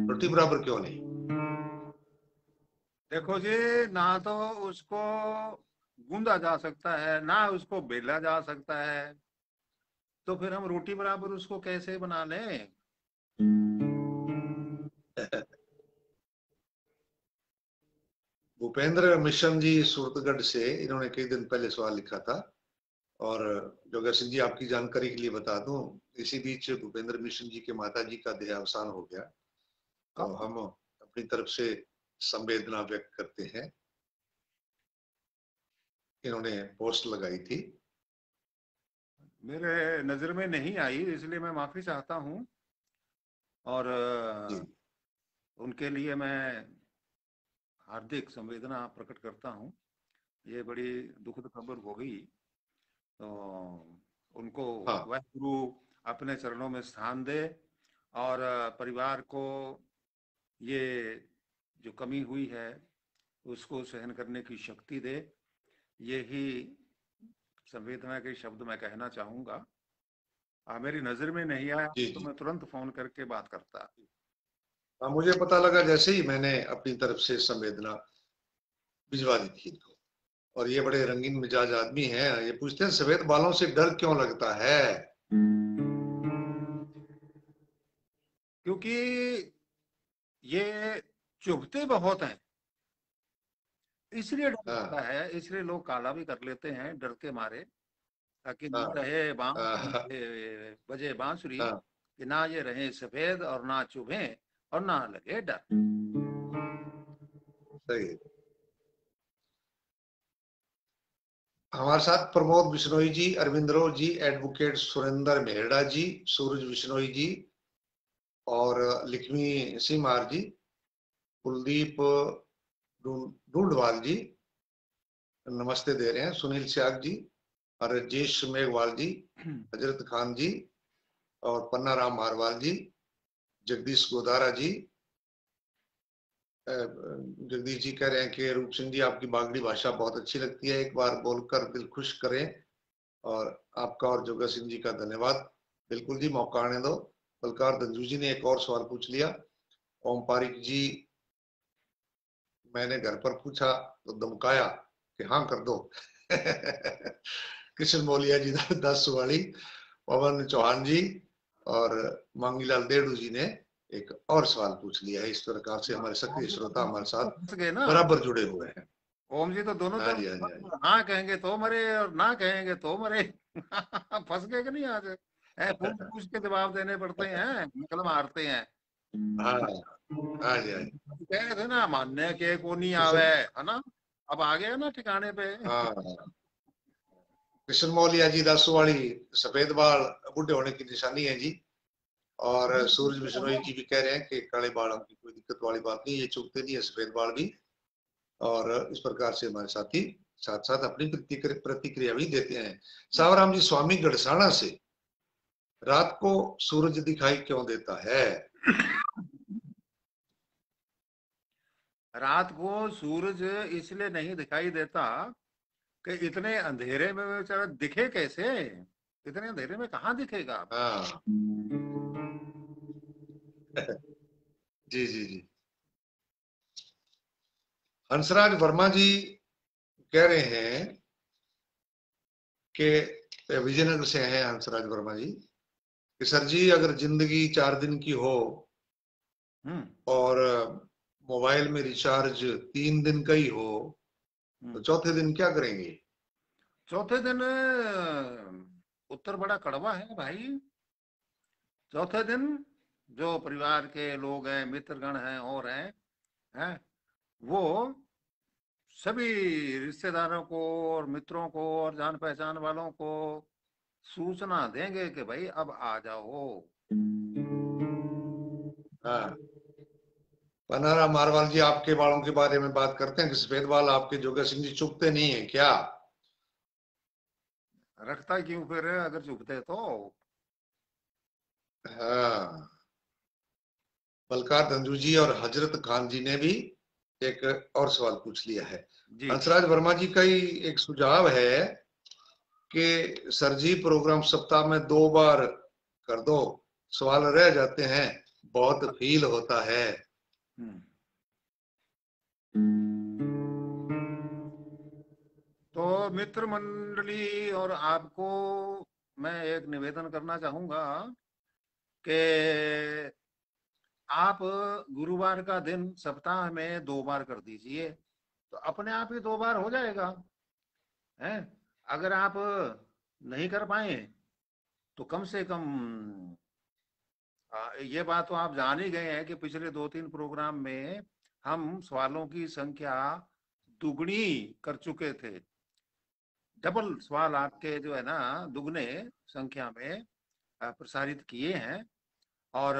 रोटी बराबर क्यों नहीं। देखो जी, ना तो उसको गूंदा जा सकता है ना उसको बेला जा सकता है, तो फिर हम रोटी बराबर उसको कैसे बना लें। भूपेंद्र मिशन जी सूरतगढ़ से, इन्होंने कई दिन पहले सवाल लिखा था। और जोगर सिंह जी आपकी जानकारी के लिए बता दूं, इसी बीच भूपेंद्र मिशन जी के माता जी का देहावसान हो गया। तो हम अपनी तरफ से संवेदना व्यक्त करते हैं। इन्होंने पोस्ट लगाई थी। मेरे नजर में नहीं आई, इसलिए मैं माफी चाहता हूँ। और जी उनके लिए मैं हार्दिक संवेदना प्रकट करता हूँ। ये बड़ी दुखद खबर हो गई। तो उनको हाँ वह गुरु अपने चरणों में स्थान दे, और परिवार को ये जो कमी हुई है उसको सहन करने की शक्ति दे। यही संवेदना के शब्द मैं कहना चाहूंगा। मेरी नजर में नहीं आया जी तो जी। मैं तुरंत फोन करके बात करता। हाँ मुझे पता लगा जैसे ही मैंने अपनी तरफ से संवेदना भिजवा दी थी इनको। और ये बड़े रंगीन मिजाज आदमी हैं। ये पूछते हैं सफेद बालों से डर क्यों लगता है। क्योंकि ये चुभते बहुत हैं, इसलिए डर लगता हाँ है, इसलिए लोग काला भी कर लेते हैं डर के मारे, ताकि ना हाँ रहे बांस, हाँ बजे बांसुरी, हाँ कि ना ये रहे सफेद और ना चुभे और ना लगे डर। सही है। हमारे साथ प्रमोद बिश्नोई जी, अरविंदरो जी, एडवोकेट सुरेंद्र मेहरा जी, सूरज बिश्नोई जी और लक्ष्मी सिमार जी, कुलदीप ढूंढवाल जी नमस्ते दे रहे हैं, सुनील सियाग जी और राजेश मेघवाल जी, हजरत खान जी और पन्ना राम मारवाल जी, जगदीश गोदारा जी। जगदीश जी कह रहे हैं कि रूप सिंह जी आपकी बागड़ी भाषा बहुत अच्छी लगती है, एक बार बोलकर दिल खुश करें। और आपका और जोगा सिंह जी का धन्यवाद। बिल्कुल जी, मौका आने दो। बलकार दंजू जी ने एक और सवाल पूछ लिया। ओम पारिक जी, मैंने घर पर पूछा तो धमकाया कि हाँ कर दो। कृष्ण मोलिया जी, 10 वाली, पवन चौहान जी और मांगीलाल देड़ू जी ने एक और सवाल पूछ लिया है। इस प्रकार से हमारे सक्रिय श्रोता हमारे साथ गए ना, बराबर जुड़े हुए हैं। ओम जी तो दोनों हाँ जी, हाँ जी, हाँ जी। तरफ हाँ कहेंगे तो मरे और ना कहेंगे तो मरे। फंस गए कि नहीं आज? पूछ पूछ के जवाब देने पड़ते हैं, नकल मारते हैं। हाँ, हाँ जी, हाँ जी। कह रहे थे ना, मानने के को नहीं आवे, है ना? अब आ गया ना ठिकाने पे। हाँ, कृष्ण मौलिया जी, 10 वाली, सफेद बाल बूढ़े होने की निशानी है जी। और सूरज बिश्नोई जी भी कह रहे हैं कि काले बालों की कोई दिक्कत वाली बात नहीं, ये चुभते नहीं है सफेद बाल भी। और इस प्रकार से हमारे साथी साथ साथ अपनी प्रतिक्रिया भी देते हैं। सावराम जी स्वामी गढ़साना से, रात को सूरज दिखाई क्यों देता है? रात को सूरज इसलिए नहीं दिखाई देता कि इतने अंधेरे में बेचारा दिखे कैसे? इतने अंधेरे में कहाँ दिखेगा? हाँ। जी जी जी। हंसराज वर्मा जी कह रहे हैं कि विजयनगर से हैं हंसराज वर्मा जी, कि सर जी अगर जिंदगी 4 दिन की हो और मोबाइल में रिचार्ज 3 दिन का ही हो तो चौथे दिन क्या करेंगे? चौथे दिन उत्तर बड़ा कड़वा है भाई। चौथे दिन जो परिवार के लोग हैं, मित्रगण हैं और हैं वो सभी रिश्तेदारों को और मित्रों को और जान पहचान वालों को सूचना देंगे कि भाई अब आ जाओ। हाँ। पनारा मारवाल जी आपके बालों के बारे में बात करते हैं कि सफेद बाल आपके जोगा सिंह जी चुभते नहीं है क्या? रखता क्यों फिर अगर चुभते तो? हाँ। बलकार धंजू जी और हजरत खान जी ने भी एक और सवाल पूछ लिया है। जी हंसराज वर्मा जी का ही एक सुझाव है कि सर जी प्रोग्राम सप्ताह में 2 बार कर दो, सवाल रह जाते हैं, बहुत फील होता है। तो मित्र मंडली और आपको मैं एक निवेदन करना चाहूंगा कि आप गुरुवार का दिन सप्ताह में 2 बार कर दीजिए, तो अपने आप ही 2 बार हो जाएगा। हैं? अगर आप नहीं कर पाए तो कम से कम ये बात तो आप जान ही गए हैं कि पिछले 2-3 प्रोग्राम में हम सवालों की संख्या दुगनी कर चुके थे। डबल सवाल आपके जो है ना दुगने संख्या में प्रसारित किए हैं। और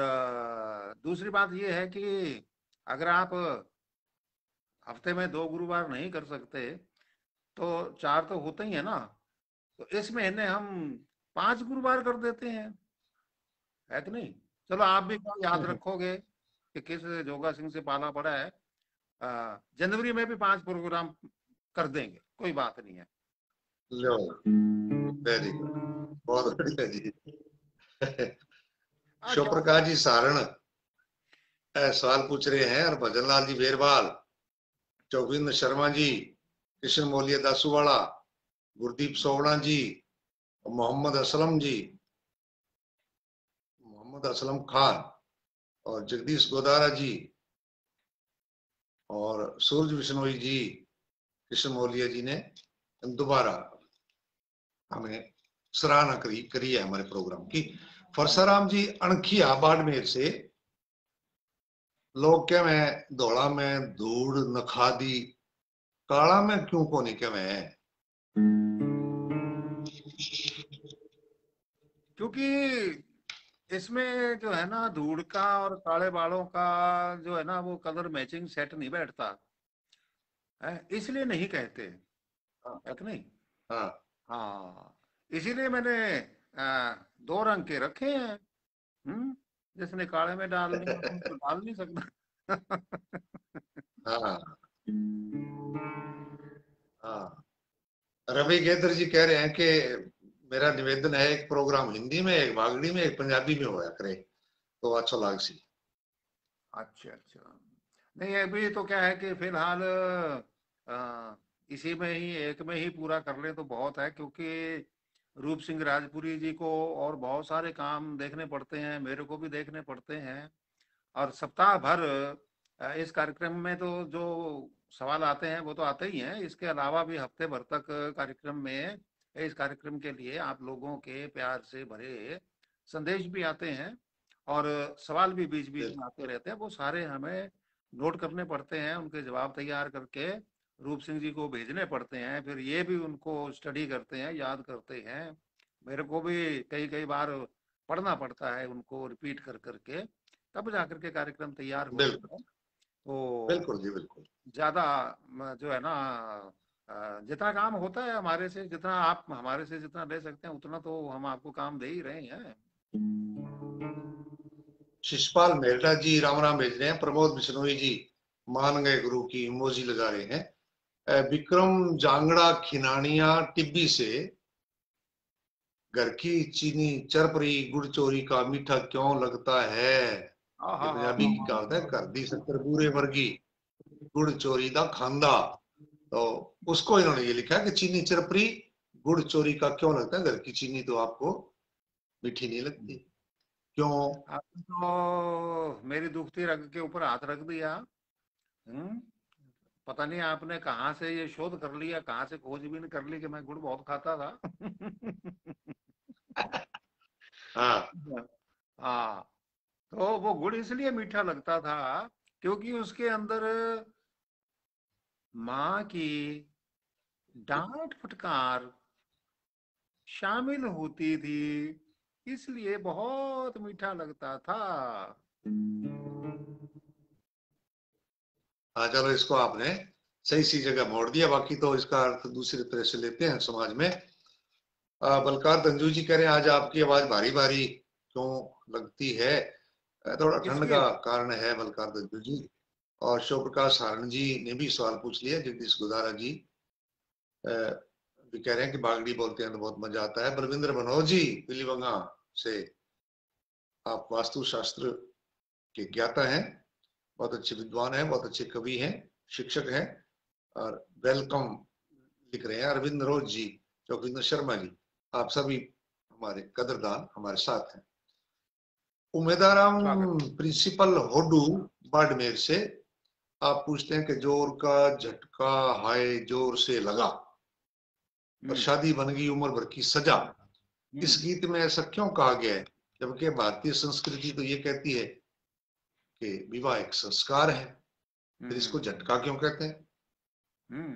दूसरी बात ये है कि अगर आप हफ्ते में 2 गुरुवार नहीं कर सकते तो 4 तो होते ही है ना, तो इस महीने हम 5 गुरुवार कर देते हैं, है कि नहीं? चलो आप भी याद रखोगे कि किस जोगा सिंह से पाला पड़ा है। जनवरी में भी 5 प्रोग्राम कर देंगे, कोई बात नहीं है। लो, वेरी गुड, बहुत बढ़िया जी। शिव क्यों? प्रकाश जी सारण सवाल पूछ रहे हैं, और भजन लाल जी बेरवाल, चौविंद शर्मा जी, कृष्ण मोलिया दासूवाड़ा, गुरदीप सोवड़ा जी, मोहम्मद असलम जी, मोहम्मद असलम खान और जगदीश गोदारा जी और सूरज बिश्नोई जी, कृष्ण मोलिया जी ने दोबारा हमें सराहना करी है हमारे प्रोग्राम की। फरसाराम जी अणखिया बाड़मेर से, लोग क्या मैं धोला में धूड़ नखा दी, काला में क्यों को नहीं क्या मैं? क्योंकि इसमें जो है ना धूड़ का और काले बालों का जो है ना वो कलर मैचिंग सेट नहीं बैठता है, इसलिए नहीं कहते, हाँ है कि नहीं। हाँ। हाँ, इसीलिए मैंने दो रंग के रखे हैं। जिसने काले में डालनी हो तो डाल नहीं सकता। हाँ हाँ। रवि गेंद्र जी कह रहे हैं कि मेरा निवेदन है, एक प्रोग्राम हिंदी में, एक भागड़ी में, एक पंजाबी में होया करे तो अच्छा लाग सी। अच्छा अच्छा। नहीं, अभी तो क्या है कि फिलहाल अ, इसी में ही एक में ही पूरा कर ले तो बहुत है, क्योंकि रूप सिंह राजपुरी जी को और बहुत सारे काम देखने पड़ते हैं, मेरे को भी देखने पड़ते हैं। और सप्ताह भर इस कार्यक्रम में तो जो सवाल आते हैं वो तो आते ही हैं, इसके अलावा भी हफ्ते भर तक कार्यक्रम में, इस कार्यक्रम के लिए आप लोगों के प्यार से भरे संदेश भी आते हैं और सवाल भी बीच बीच में आते रहते हैं। वो सारे हमें नोट करने पड़ते हैं, उनके जवाब तैयार करके रूप सिंह जी को भेजने पड़ते हैं, फिर ये भी उनको स्टडी करते हैं, याद करते हैं। मेरे को भी कई कई बार पढ़ना पड़ता है उनको रिपीट कर करके, तब जाकर के कार्यक्रम तैयार होते बिल्कुल हैं। तो बिल्कुल जी बिल्कुल। ज्यादा जो है ना जितना काम होता है हमारे से, जितना आप हमारे से जितना ले सकते हैं उतना तो हम आपको काम दे ही रहे हैं। शिषपाल मेहता जी राम राम भेज रहे हैं, प्रमोद बिश्नोई जी मान गए गुरु की इमोजी लगा रहे हैं। विक्रम जांगड़ा खिनानिया टिब्बी से, घर की चीनी चरपरी गुड़ चोरी का मीठा क्यों लगता है। हाँ ये हाँ हाँ पंजाबी की कहावत है, घर दी शक्कर बूरे वर्गी गुड़ चोरी दा खांदा। तो उसको इन्होंने ये लिखा है कि चीनी चरपरी गुड़ चोरी का क्यों लगता है, घर की चीनी तो आपको मीठी नहीं लगती क्यों। आपने तो मेरी दुखती रग के ऊपर हाथ रख दिया। हम्म पता नहीं आपने कहाँ से ये शोध कर लिया, कहाँ से खोजबीन कर ली कि मैं गुड़ बहुत खाता था। हाँ हाँ, तो वो गुड़ इसलिए मीठा लगता था क्योंकि उसके अंदर माँ की डांट फटकार शामिल होती थी, इसलिए बहुत मीठा लगता था। हाँ। चलो इसको आपने सही सी जगह मोड़ दिया, बाकी तो इसका अर्थ दूसरी तरह से लेते हैं समाज में। बलकार तंजू जी कह रहे हैं आज आपकी आवाज भारी भारी क्यों लगती है। थोड़ा ठंड इसलिए का कारण है बलकार तंजू जी। और शिव प्रकाश सारण जी ने भी सवाल पूछ लिया, जगदीश गुदारा जी भी कह रहे हैं कि बागड़ी बोलते हैं तो बहुत मजा आता है। बलविंदर मनोज जी पिलीवंगा से, आप वास्तु शास्त्र के ज्ञाता हैं, बहुत अच्छे विद्वान हैं, बहुत अच्छे कवि हैं, शिक्षक हैं, और वेलकम लिख रहे हैं। अरविंद रोज जी, चौकिंदर शर्मा जी, आप सभी हमारे कदरदान हमारे साथ हैं। उमेदाराम स्वागत। प्रिंसिपल होडू बाड़मेर से, आप पूछते हैं कि जोर का झटका हाय जोर से लगा और हम्म शादी बन गई उम्र भर की सजा। इस हम्म गीत में ऐसा क्यों कहा गया है, जबकि भारतीय संस्कृति तो ये कहती है कि विवाह एक संस्कार है, फिर इसको हम्म झटका क्यों कहते हैं। हम्म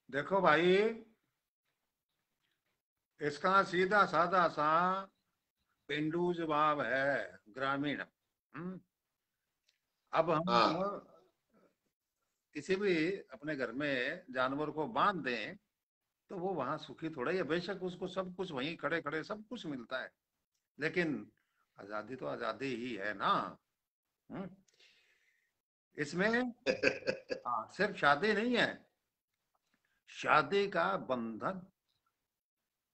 देखो भाई, इसका सीधा साधा सा पेंडू जवाब है, ग्रामीण। अब हम हाँ किसी भी अपने घर में जानवर को बांध दें तो वो वहां सुखी थोड़ा ही है, बेशक उसको सब कुछ वहीं खड़े खड़े सब कुछ मिलता है, लेकिन आजादी तो आजादी ही है ना। हम्म, इसमें सिर्फ शादी नहीं है, शादी का बंधन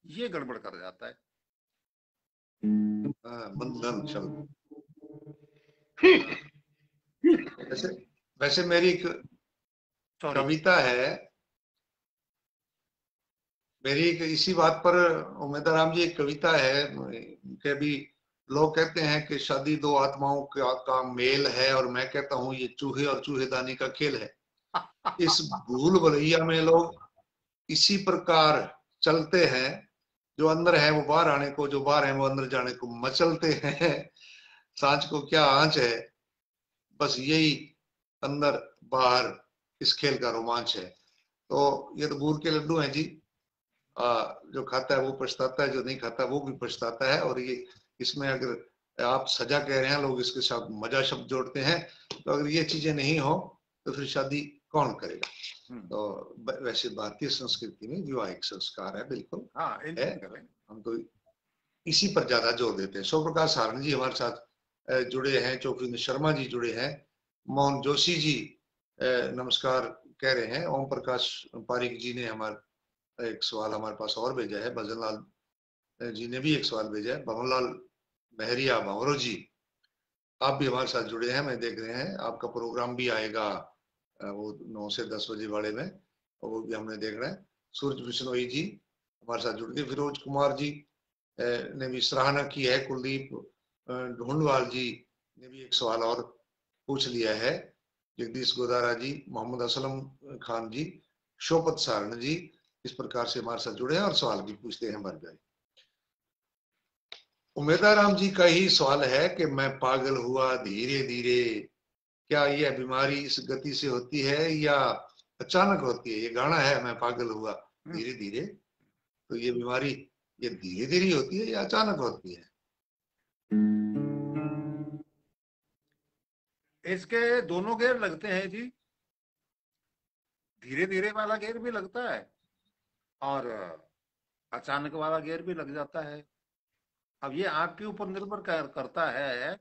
ये गड़बड़ कर जाता है। हाँ, बंधन शब्द। वैसे वैसे मेरी एक सॉरी। कविता है, मेरी एक इसी बात पर उमेदा राम जी एक कविता है कि अभी लोग कहते हैं कि शादी दो आत्माओं का मेल है, और मैं कहता हूं ये चूहे और चूहेदानी का खेल है। इस भूल भुलैया में लोग इसी प्रकार चलते हैं, जो अंदर है वो बाहर आने को, जो बाहर है वो अंदर जाने को मचलते हैं। सांच को क्या आंच है, बस यही अंदर बाहर इस खेल का रोमांच है। तो ये तो बूर के लड्डू हैं जी, जो खाता है वो पछताता है, जो नहीं खाता वो भी पछताता है। और ये इसमें अगर आप सजा कह रहे हैं, लोग इसके साथ मजा शब्द जोड़ते हैं, तो अगर ये चीजें नहीं हो तो फिर शादी कौन करेगा। तो वैसे भारतीय संस्कृति में विवाहिक संस्कार है, बिल्कुल है। हम तो इसी पर ज्यादा जोर देते हैं। शिव प्रकाश सारण जी हमारे साथ जुड़े हैं, चौकींद्र शर्मा जी जुड़े हैं, मोहन जोशी जी नमस्कार कह रहे हैं। ओम प्रकाश पारिक जी ने हमारा एक सवाल हमारे पास और भेजा है, भजन लाल जी ने भी एक सवाल भेजा है। भवनलाल महरिया भंवरो जी, आप भी हमारे साथ जुड़े हैं, मैं देख रहे हैं। आपका प्रोग्राम भी आएगा वो 9 से 10 बजे वाले में, और वो भी हमने देखना है। सूरज बिश्नोई जी हमारे साथ जुड़ गए। फिरोज कुमार जी ने भी सराहना की है। कुलदीप ढूंढवाल जी ने भी एक सवाल और पूछ लिया है। जगदीश गोदारा जी, मोहम्मद असलम खान जी, शोपत सारण जी इस प्रकार से हमारे साथ जुड़े हैं और सवाल भी पूछते हैं हमारे भाई। उमेदाराम जी का ही सवाल है कि मैं पागल हुआ धीरे धीरे, क्या यह बीमारी इस गति से होती है या अचानक होती है। ये गाना है मैं पागल हुआ धीरे धीरे, तो ये बीमारी ये धीरे धीरे होती है या अचानक होती है। इसके दोनों गेयर लगते हैं जी, धीरे धीरे वाला गेयर भी लगता है और अचानक वाला गेयर भी लग जाता है। अब ये आपके ऊपर निर्भर करता है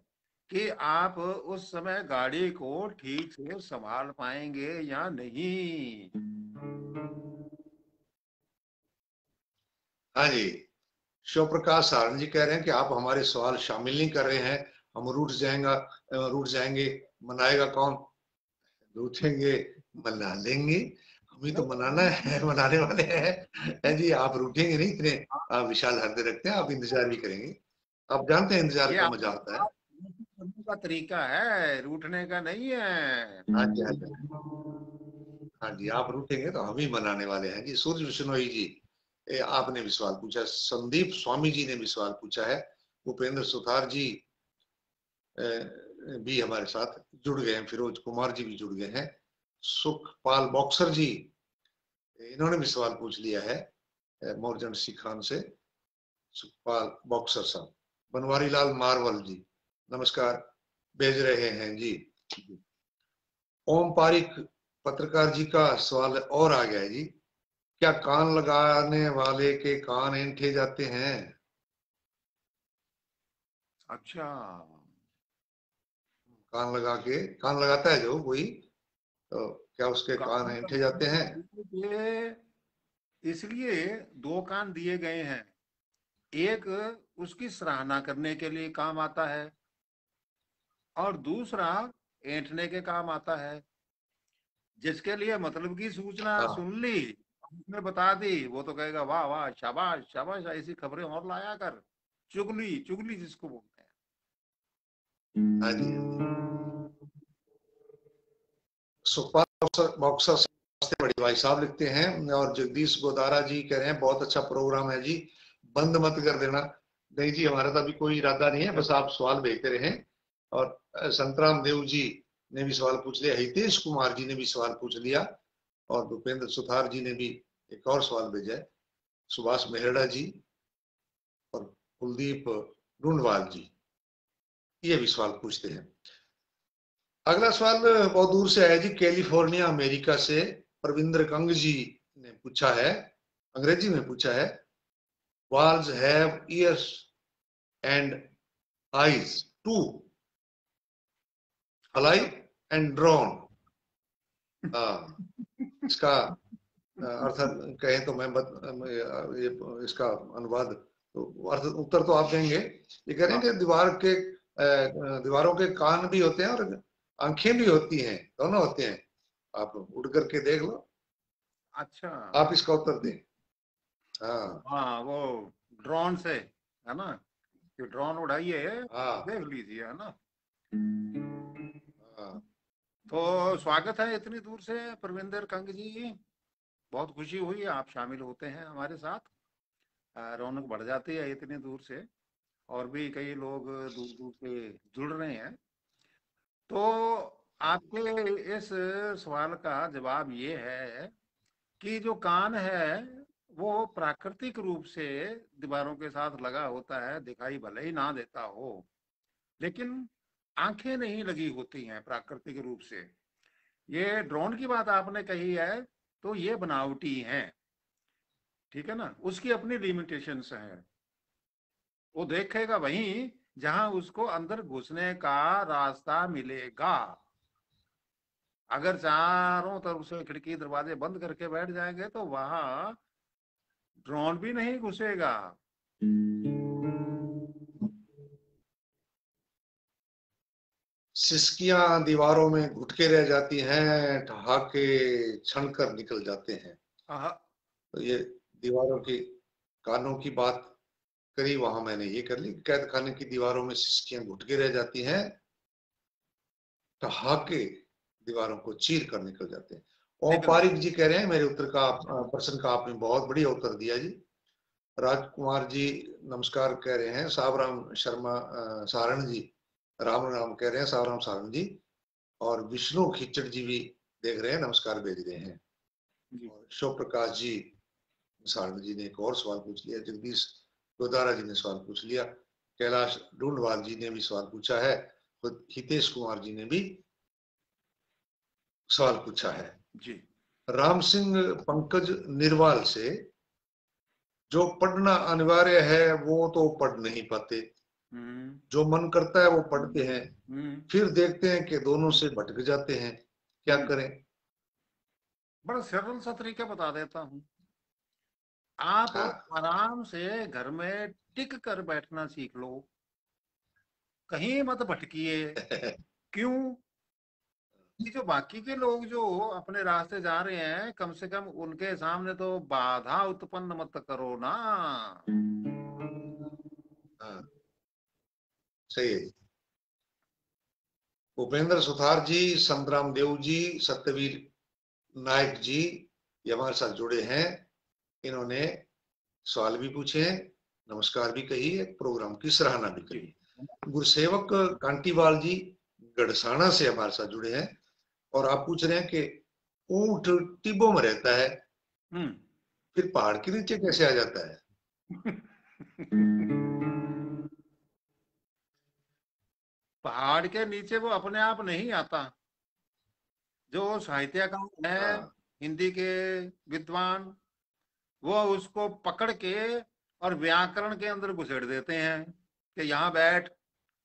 कि आप उस समय गाड़ी को ठीक से संभाल पाएंगे या नहीं। हाँ जी, शिव प्रकाश सारण जी कह रहे हैं कि आप हमारे सवाल शामिल नहीं कर रहे हैं, हम रूठ जाएंगे, मनाएगा कौन। रूठेंगे मना लेंगे, हम ही तो मनाना है, मनाने वाले हैं जी। आप रूठेंगे नहीं, इतने आप विशाल हृदय रखते हैं, आप इंतजार भी करेंगे। आप जानते हैं इंतजार ये का मजा आता है। करने का तरीका है, रूठने का नहीं है। हाँ जी, हाँ जी, हाँ जी, आप रूठेंगे तो हम ही मनाने वाले हैं जी। सूर्य विश्नोई जी आपने भी सवाल पूछा, संदीप स्वामी जी ने भी सवाल पूछा है, भूपेंद्र सुथार जी भी हमारे साथ जुड़ गए हैं, फिरोज कुमार जी भी जुड़ गए हैं, सुखपाल बॉक्सर जी इन्होंने भी सवाल पूछ लिया है मोरजन सी खान से। सुखपाल बॉक्सर साहब, बनवारी लाल मारवल जी नमस्कार भेज रहे हैं जी। ओम पारिक पत्रकार जी का सवाल और आ गया है जी, क्या कान लगाने वाले के कान ऐंठे जाते हैं। अच्छा, कान लगाता है जो कोई, तो क्या उसके कान ऐंठे जाते हैं। ये इसलिए दो कान दिए गए हैं, एक उसकी सराहना करने के लिए काम आता है और दूसरा ऐंठने के काम आता है। जिसके लिए मतलब की सूचना हाँ सुन ली, उसने बता दी, वो तो कहेगा वाह वाह शाबाश शाबाश, ऐसी खबरें और लाया कर। चुगली चुगली जिसको बोलते हाँ जी, सुखपाल बॉक्सर से बड़ी भाई साहब लिखते हैं। और जगदीश गोदारा जी कह रहे हैं बहुत अच्छा प्रोग्राम है जी, बंद मत कर देना। नहीं जी, हमारा तो अभी कोई इरादा नहीं है, बस आप सवाल भेजते रहें। और संतराम देव जी ने भी सवाल पूछ लिया, हितेश कुमार जी ने भी सवाल पूछ लिया, और भूपेंद्र सुथार जी ने भी एक और सवाल भेजा है, सुभाष मेहरा जी और कुलदीप ढूंढवाल जी ये भी सवाल पूछते हैं। अगला सवाल बहुत दूर से आया जी, कैलिफोर्निया अमेरिका से प्रविंद्र कंग जी ने पूछा है, अंग्रेजी में पूछा है, walls have ears and eyes too, fly and drone। इसका अर्थ कहें तो ये इसका अनुवाद, तो अर्थ उत्तर तो आप देंगे। ये कह रहे हैं कि दीवारों के कान भी होते हैं और आंखें भी होती हैं, दोनों होते हैं, आप उड़ करके देख लो। अच्छा, आप इसका उत्तर दें। हाँ हाँ वो ड्रोन से है ना, कि ड्रोन उड़ाइए, हाँ देख लीजिए, है ना। हाँ तो स्वागत है इतनी दूर से परविंदर कंग जी, बहुत खुशी हुई आप शामिल होते हैं हमारे साथ। रौनक बढ़ जाती है इतनी दूर से, और भी कई लोग दूर दूर से जुड़ रहे हैं। तो आपके इस सवाल का जवाब ये है कि जो कान है वो प्राकृतिक रूप से दीवारों के साथ लगा होता है, दिखाई भले ही ना देता हो, लेकिन आंखें नहीं लगी होती हैं प्राकृतिक रूप से। ये ड्रोन की बात आपने कही है, तो ये बनावटी है, ठीक है ना, उसकी अपनी लिमिटेशंस हैं। वो देखेगा वहीं जहां उसको अंदर घुसने का रास्ता मिलेगा। अगर चारों तरफ से खिड़की दरवाजे बंद करके बैठ जाएंगे तो वहां ड्रोन भी नहीं घुसेगा। सिसकियां दीवारों में घुट के रह जाती हैं, ठहाके छन कर निकल जाते हैं। आहा, तो ये दीवारों की, कानों की बात करी, वहां मैंने ये कर ली, कैद खाने की दीवारों में सिसकियां घुट के रह जाती हैं, ठहाके दीवारों को चीर कर निकल जाते हैं। ओम निकल पारिक जी कह रहे हैं, मेरे उत्तर का प्रश्न का आपने बहुत बढ़िया उत्तर दिया जी। राजकुमार जी नमस्कार कह रहे हैं। सावराम शर्मा सारण जी राम राम कह रहे हैं, सावराम सारण जी। और विष्णु खिचड़ जी भी देख रहे हैं, नमस्कार भेज रहे हैं। जी। और शिव प्रकाश जी सारण जी ने एक और सवाल पूछ लिया। जगदीश गोदारा जी ने सवाल पूछ लिया। कैलाश ढूंढवाल जी ने भी सवाल पूछा है। खुद हितेश कुमार जी ने भी सवाल पूछा है। जी। राम सिंह पंकज निर्वाल से, जो पढ़ना अनिवार्य है वो तो पढ़ नहीं पाते, हम्म। जो मन करता है वो पढ़ते हैं, हम्म। फिर देखते हैं कि दोनों से भटक जाते हैं, क्या हम्म। करें? बड़ा सरल सा तरीका बता देता हूँ। आप हाँ। आराम से घर में टिक कर बैठना सीख लो, कहीं मत भटकिए। क्यों? कि जो बाकी के लोग जो अपने रास्ते जा रहे हैं, कम से कम उनके सामने तो बाधा उत्पन्न मत करो ना। हाँ, सही है। भूपेंद्र सुथार जी, संतराम देव जी, सत्यवीर नायक जी, ये हमारे साथ जुड़े हैं। इन्होंने सवाल भी पूछे हैं, नमस्कार भी कही है, प्रोग्राम की सराहना भी जी। करी है। गुरसेवक कांटीवाल जी गढ़साना से हमारे साथ जुड़े हैं, और आप पूछ रहे हैं कि ऊंट टिब्बों में रहता है, हम्म। फिर पहाड़ के नीचे कैसे आ जाता है? पहाड़ के नीचे वो अपने आप नहीं आता। जो साहित्यकार है, हाँ। हिंदी के विद्वान, वो उसको पकड़ के और व्याकरण के अंदर घुसेड़ देते हैं कि यहाँ बैठ।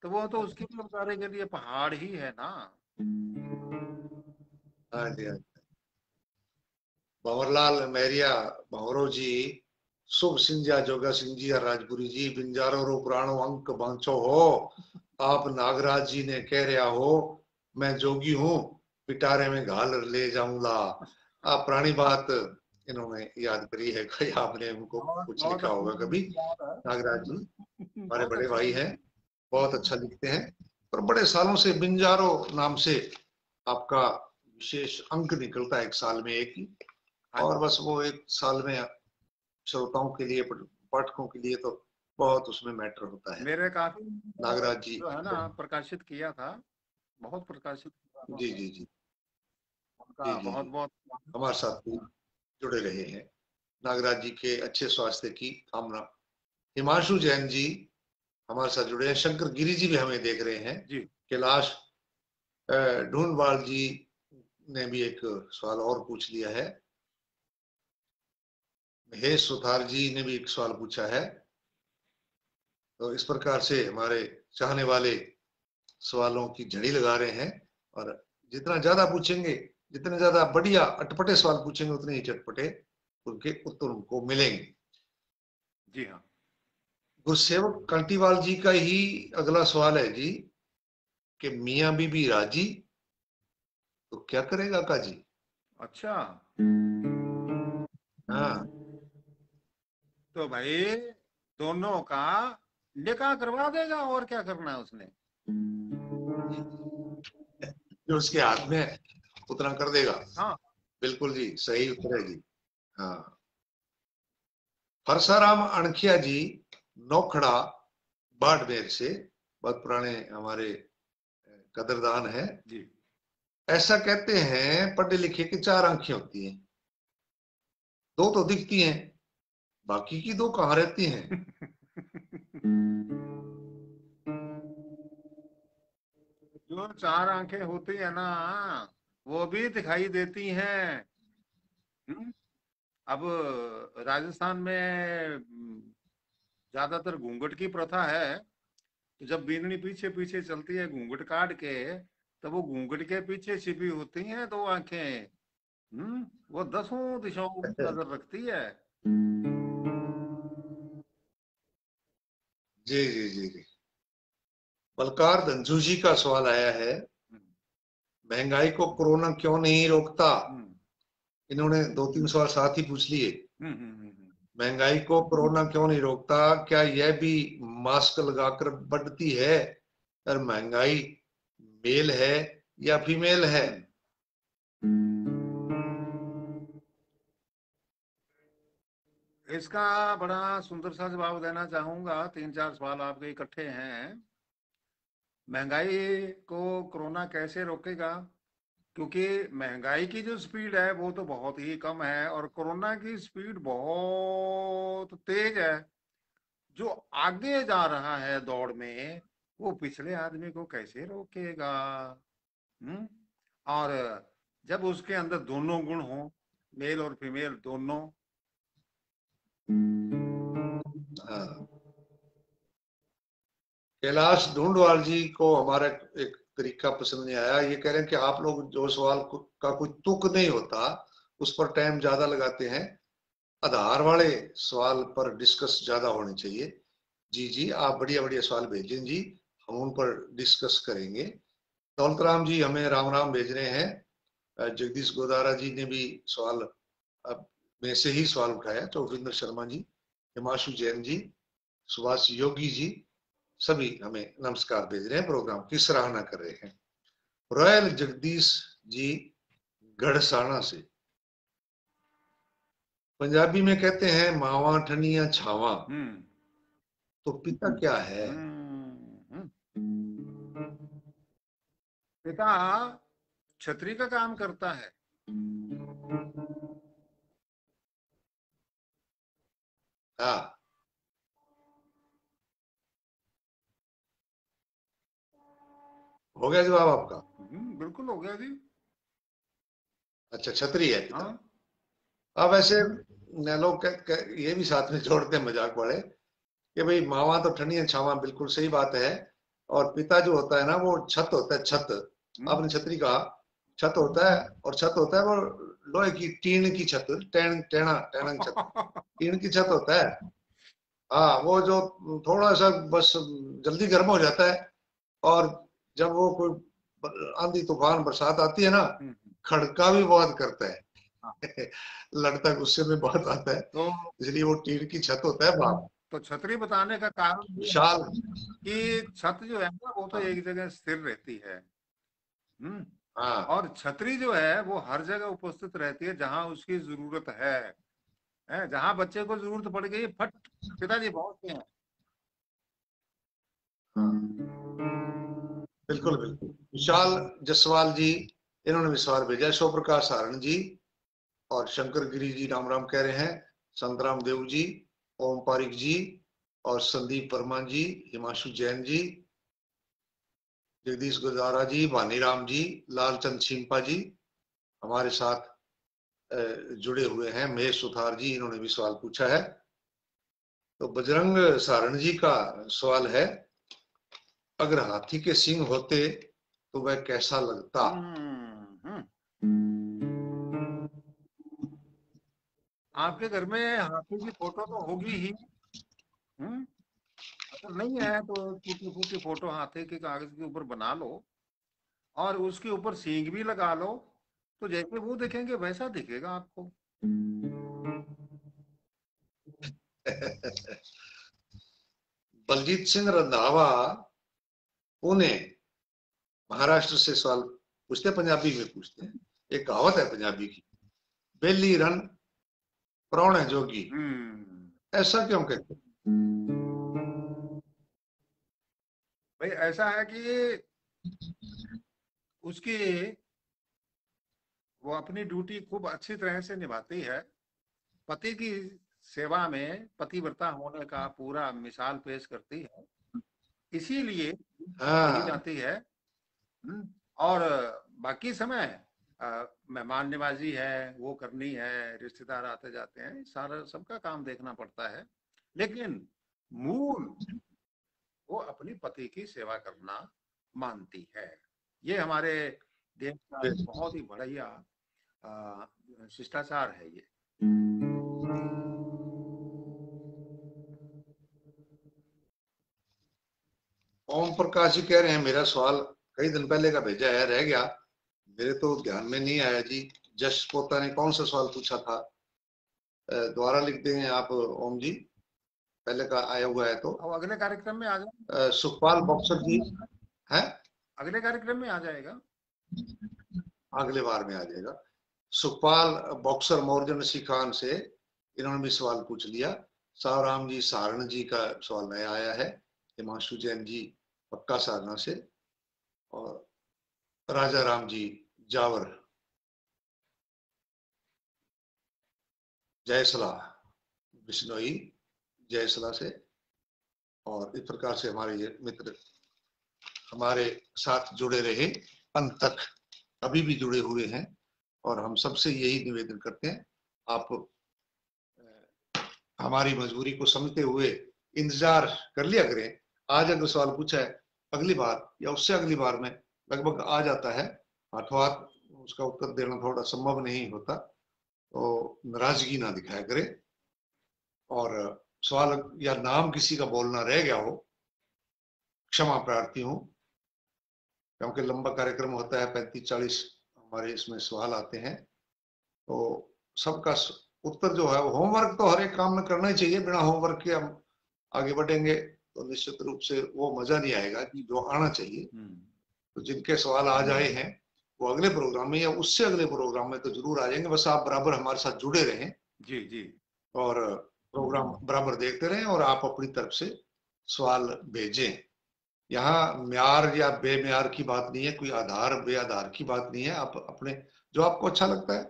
तो वो तो उसके लिए बेचारे के लिए पहाड़ ही है ना। हाँ जी, हाँ। भंवरलाल महरिया भंवरो जी, शुभ सिंजा जोगा सिंह जी और राजपुरी जी, बिंजारो रो पुराणो अंक बांचो हो, आप नागराज जी ने कह रहा हो, मैं जोगी हूँ, पिटारे में घाल ले जाऊंगा। आप पुरानी बात इन्होंने याद करी है, कोई आपने उनको बहुत कुछ बहुत लिखा अच्छी होगा कभी। चीज़ याद है। नागराज जी हमारे बहुत बड़े अच्छी भाई चीज़। हैं, बहुत अच्छा लिखते हैं, और बड़े सालों से बिंजारो नाम से आपका विशेष अंक निकलता है एक साल में एक ही। हाँ और जी। बस वो एक साल में श्रोताओं के लिए, पाठकों के लिए तो बहुत उसमें मैटर होता है। मेरे काफी नागराज जी, जो है ना प्रकाशित किया था, बहुत प्रकाशित किया था जी उन्होंने। जी जी, जी उनका जी बहुत जी, बहुत। हमारे साथ भी जुड़े रहे हैं। नागराज जी के अच्छे स्वास्थ्य की कामना। हिमांशु जैन जी हमारे साथ जुड़े हैं। शंकर गिरी जी भी हमें देख रहे हैं। जी। कैलाश ढूंढवाल जी ने भी एक सवाल और पूछ लिया है। महेश सुथार जी ने भी एक सवाल पूछा है। तो इस प्रकार से हमारे चाहने वाले सवालों की झड़ी लगा रहे हैं, और जितना ज्यादा पूछेंगे, जितने ज्यादा बढ़िया अटपटे सवाल पूछेंगे, उतने ही चटपटे उनके उत्तर उनको मिलेंगे। जी हाँ। गुरसेवक कांटीवाल जी का ही अगला सवाल है जी, कि मियां बीबी राजी तो क्या करेगा काजी? अच्छा। हाँ। तो भाई दोनों का निकाह करवा देगा, और क्या करना है उसने। जो उसके हाथ में है उतना कर देगा। हाँ। बिल्कुल जी, सही उत्तर है जी। हाँ। परसाराम अणखिया जी नौखड़ा बाड़मेर से, बहुत पुराने हमारे कदरदान है। जी। ऐसा कहते हैं पढ़े लिखे की चार आंखें होती हैं, दो तो दिखती हैं, बाकी की दो कहाँ रहती हैं? जो चार आंखें होती है ना, वो भी दिखाई देती हैं। हम्म? अब राजस्थान में ज्यादातर घूंघट की प्रथा है। तो जब बीननी पीछे पीछे चलती है घूंघट काट के, तो वो घूंघट के पीछे छिपी होती हैं दो आंखें। वो दसों दिशाओं पर नजर रखती है। जी जी जी जी। बलकार धनजू जी का सवाल आया है, हम्म, महंगाई को कोरोना क्यों नहीं रोकता? हम्म, इन्होंने दो तीन सवाल साथ ही पूछ लिए। हम्म, हम्म, हम्म, महंगाई को कोरोना क्यों नहीं रोकता? क्या यह भी मास्क लगाकर बढ़ती है? और महंगाई मेल है या फीमेल है? हम्म। इसका बड़ा सुंदर सा जवाब देना चाहूंगा। तीन चार सवाल आपके इकट्ठे हैं। महंगाई को कोरोना कैसे रोकेगा? क्योंकि महंगाई की जो स्पीड है वो तो बहुत ही कम है, और कोरोना की स्पीड बहुत तेज है। जो आगे जा रहा है दौड़ में, वो पिछले आदमी को कैसे रोकेगा? हम्म। और जब उसके अंदर दोनों गुण हो, मेल और फीमेल दोनों। हाँ। कैलाश ढूंढवाल जी को हमारा एक तरीका पसंद नहीं आया। ये कह रहे हैं कि आप लोग जो सवाल का कोई तुक नहीं होता, उस पर टाइम ज्यादा लगाते हैं। आधार वाले सवाल पर डिस्कस ज्यादा होने चाहिए। जी जी, आप बढ़िया बढ़िया सवाल भेजें जी, हम उन पर डिस्कस करेंगे। दौलत राम जी हमें राम राम भेज रहे हैं। जगदीश गोदारा जी ने भी सवाल अब में से ही सवाल उठाया। चौविंदर शर्मा जी, हिमांशु जैन जी, सुभाष योगी जी, सभी हमें नमस्कार भेज रहे हैं, प्रोग्राम की सराहना कर रहे हैं। रॉयल जगदीश जी गढ़साना से, पंजाबी में कहते हैं मावा ठनिया छावा, हम्म, तो पिता क्या है? हम्म। पिता छतरी का काम करता है। हाँ, हो गया जवाब आपका? बिल्कुल हो गया जी। अच्छा, छतरी है पिता। हाँ। अब वैसे लोग ये भी साथ में जोड़ते हैं मजाक वाले कि भाई मावा तो ठंडी छावा, बिल्कुल सही बात है। और पिता जो होता है ना, वो छत होता है, छत। हम्म। आपने छतरी कहा, छत होता है। और छत होता है वो लोहे की, टीन की छत, टेना टेना छत, टीन की छत होता है। हाँ, वो जो थोड़ा सा बस जल्दी गर्म हो जाता है। और जब वो कोई आंधी तूफान बरसात आती है ना, हम्म, खड़का भी बहुत करता हाँ। है। लड़ता गुस्से में बहुत आता है। तो इसलिए वो टीन की छत होता है बाप। तो छतरी बताने का कारण ये है विशाल। कि छत जो है ना वो तो हाँ एक जगह स्थिर रहती है। हम्म। हाँ। और छतरी जो है वो हर जगह उपस्थित रहती है जहां उसकी जरूरत है। जहां बच्चे को जरूरत पड़ गई, फट, पिताजी पहुंचते हैं। हाँ, बिल्कुल बिल्कुल। विशाल जसवाल जी, इन्होंने भी सवाल भेजा है। शो प्रकाश सारण जी और शंकर गिरी जी राम राम कह रहे हैं। संतराम देव जी, ओम पारिक जी, और संदीप वर्मा जी, हिमांशु जैन जी, जगदीश गुजारा जी, भानीराम जी, लालचंद छिंपा जी हमारे साथ जुड़े हुए हैं। महेश सुथार जी, इन्होंने भी सवाल पूछा है। तो बजरंग सारण जी का सवाल है, अगर हाथी के सींग होते तो वह कैसा लगता? हम्म, आपके घर में हाथी की फोटो तो होगी ही। हम्म। अगर नहीं है तो टूटी फूटी फोटो हाथी के कागज के ऊपर बना लो, और उसके ऊपर सींग भी लगा लो, तो जैसे वो दिखेंगे वैसा दिखेगा आपको। बलजीत सिंह रंधावा, पुणे, महाराष्ट्र से सवाल पूछते हैं, पंजाबी में पूछते हैं। एक कहावत है पंजाबी की, बेली रन प्रौण है जोगी। हम्म। ऐसा क्यों कहते भाई ऐसा है कि उसकी, वो अपनी ड्यूटी खूब अच्छी तरह से निभाती है। पति की सेवा में पतिव्रता होने का पूरा मिसाल पेश करती है, इसीलिए कही हाँ। जाती है। और बाकी समय मेहमान नवाजी है वो करनी है, रिश्तेदार आते जाते हैं, सारा सबका काम देखना पड़ता है, लेकिन मूल वो अपनी पति की सेवा करना मानती है। ये हमारे देश का एक बहुत ही बढ़िया शिष्टाचार है ये। ओम प्रकाश जी कह रहे हैं मेरा सवाल कई दिन पहले का भेजा है, रह गया, मेरे तो ध्यान में नहीं आया जी। जश पोता ने कौन सा सवाल पूछा था? दोबारा लिख देंगे आप ओम जी, पहले का आया हुआ है तो। अब अगले कार्यक्रम में आ जाए, सुखपाल बॉक्सर जी है, अगले कार्यक्रम में आ जाएगा, अगले बार में आ जाएगा। सुखपाल बॉक्सर मोरजन सी खान से इन्होंने भी सवाल पूछ लिया। सावराम जी सारण जी का सवाल नया आया है, हिमांशु जैन जी पक्का सारना से, और राजा राम जी जावर जयसला बिश्नोई जयसला से। और इस प्रकार से हमारे ये मित्र हमारे साथ जुड़े रहे अंत तक, अभी भी जुड़े हुए हैं, और हम सबसे यही निवेदन करते हैं, आप हमारी मजबूरी को समझते हुए इंतजार कर लिया करें। आज अगर सवाल पूछा है, अगली बार या उससे अगली बार में लगभग आ जाता है, हाथों हाथ उसका उत्तर देना थोड़ा संभव नहीं होता, तो नाराजगी ना दिखाया करे। और सवाल या नाम किसी का बोलना रह गया हो, क्षमा प्रार्थी हूं, क्योंकि लंबा कार्यक्रम होता है, 35-40 हमारे इसमें सवाल आते हैं, तो सबका उत्तर जो है, होमवर्क तो हर एक काम में करना ही चाहिए। बिना होमवर्क के हम आगे बढ़ेंगे तो निश्चित रूप से वो मजा नहीं आएगा कि जो आना चाहिए। तो जिनके सवाल आज आए हैं वो अगले प्रोग्राम में या उससे अगले प्रोग्राम में तो जरूर आ जाएंगे। बस आप बराबर हमारे साथ जुड़े रहें जी जी, और प्रोग्राम बराबर देखते रहें, और आप अपनी तरफ से सवाल भेजें। यहाँ म्यार या बेम्यार की बात नहीं है, कोई आधार बेआधार की बात नहीं है। आप अपने जो आपको अच्छा लगता है,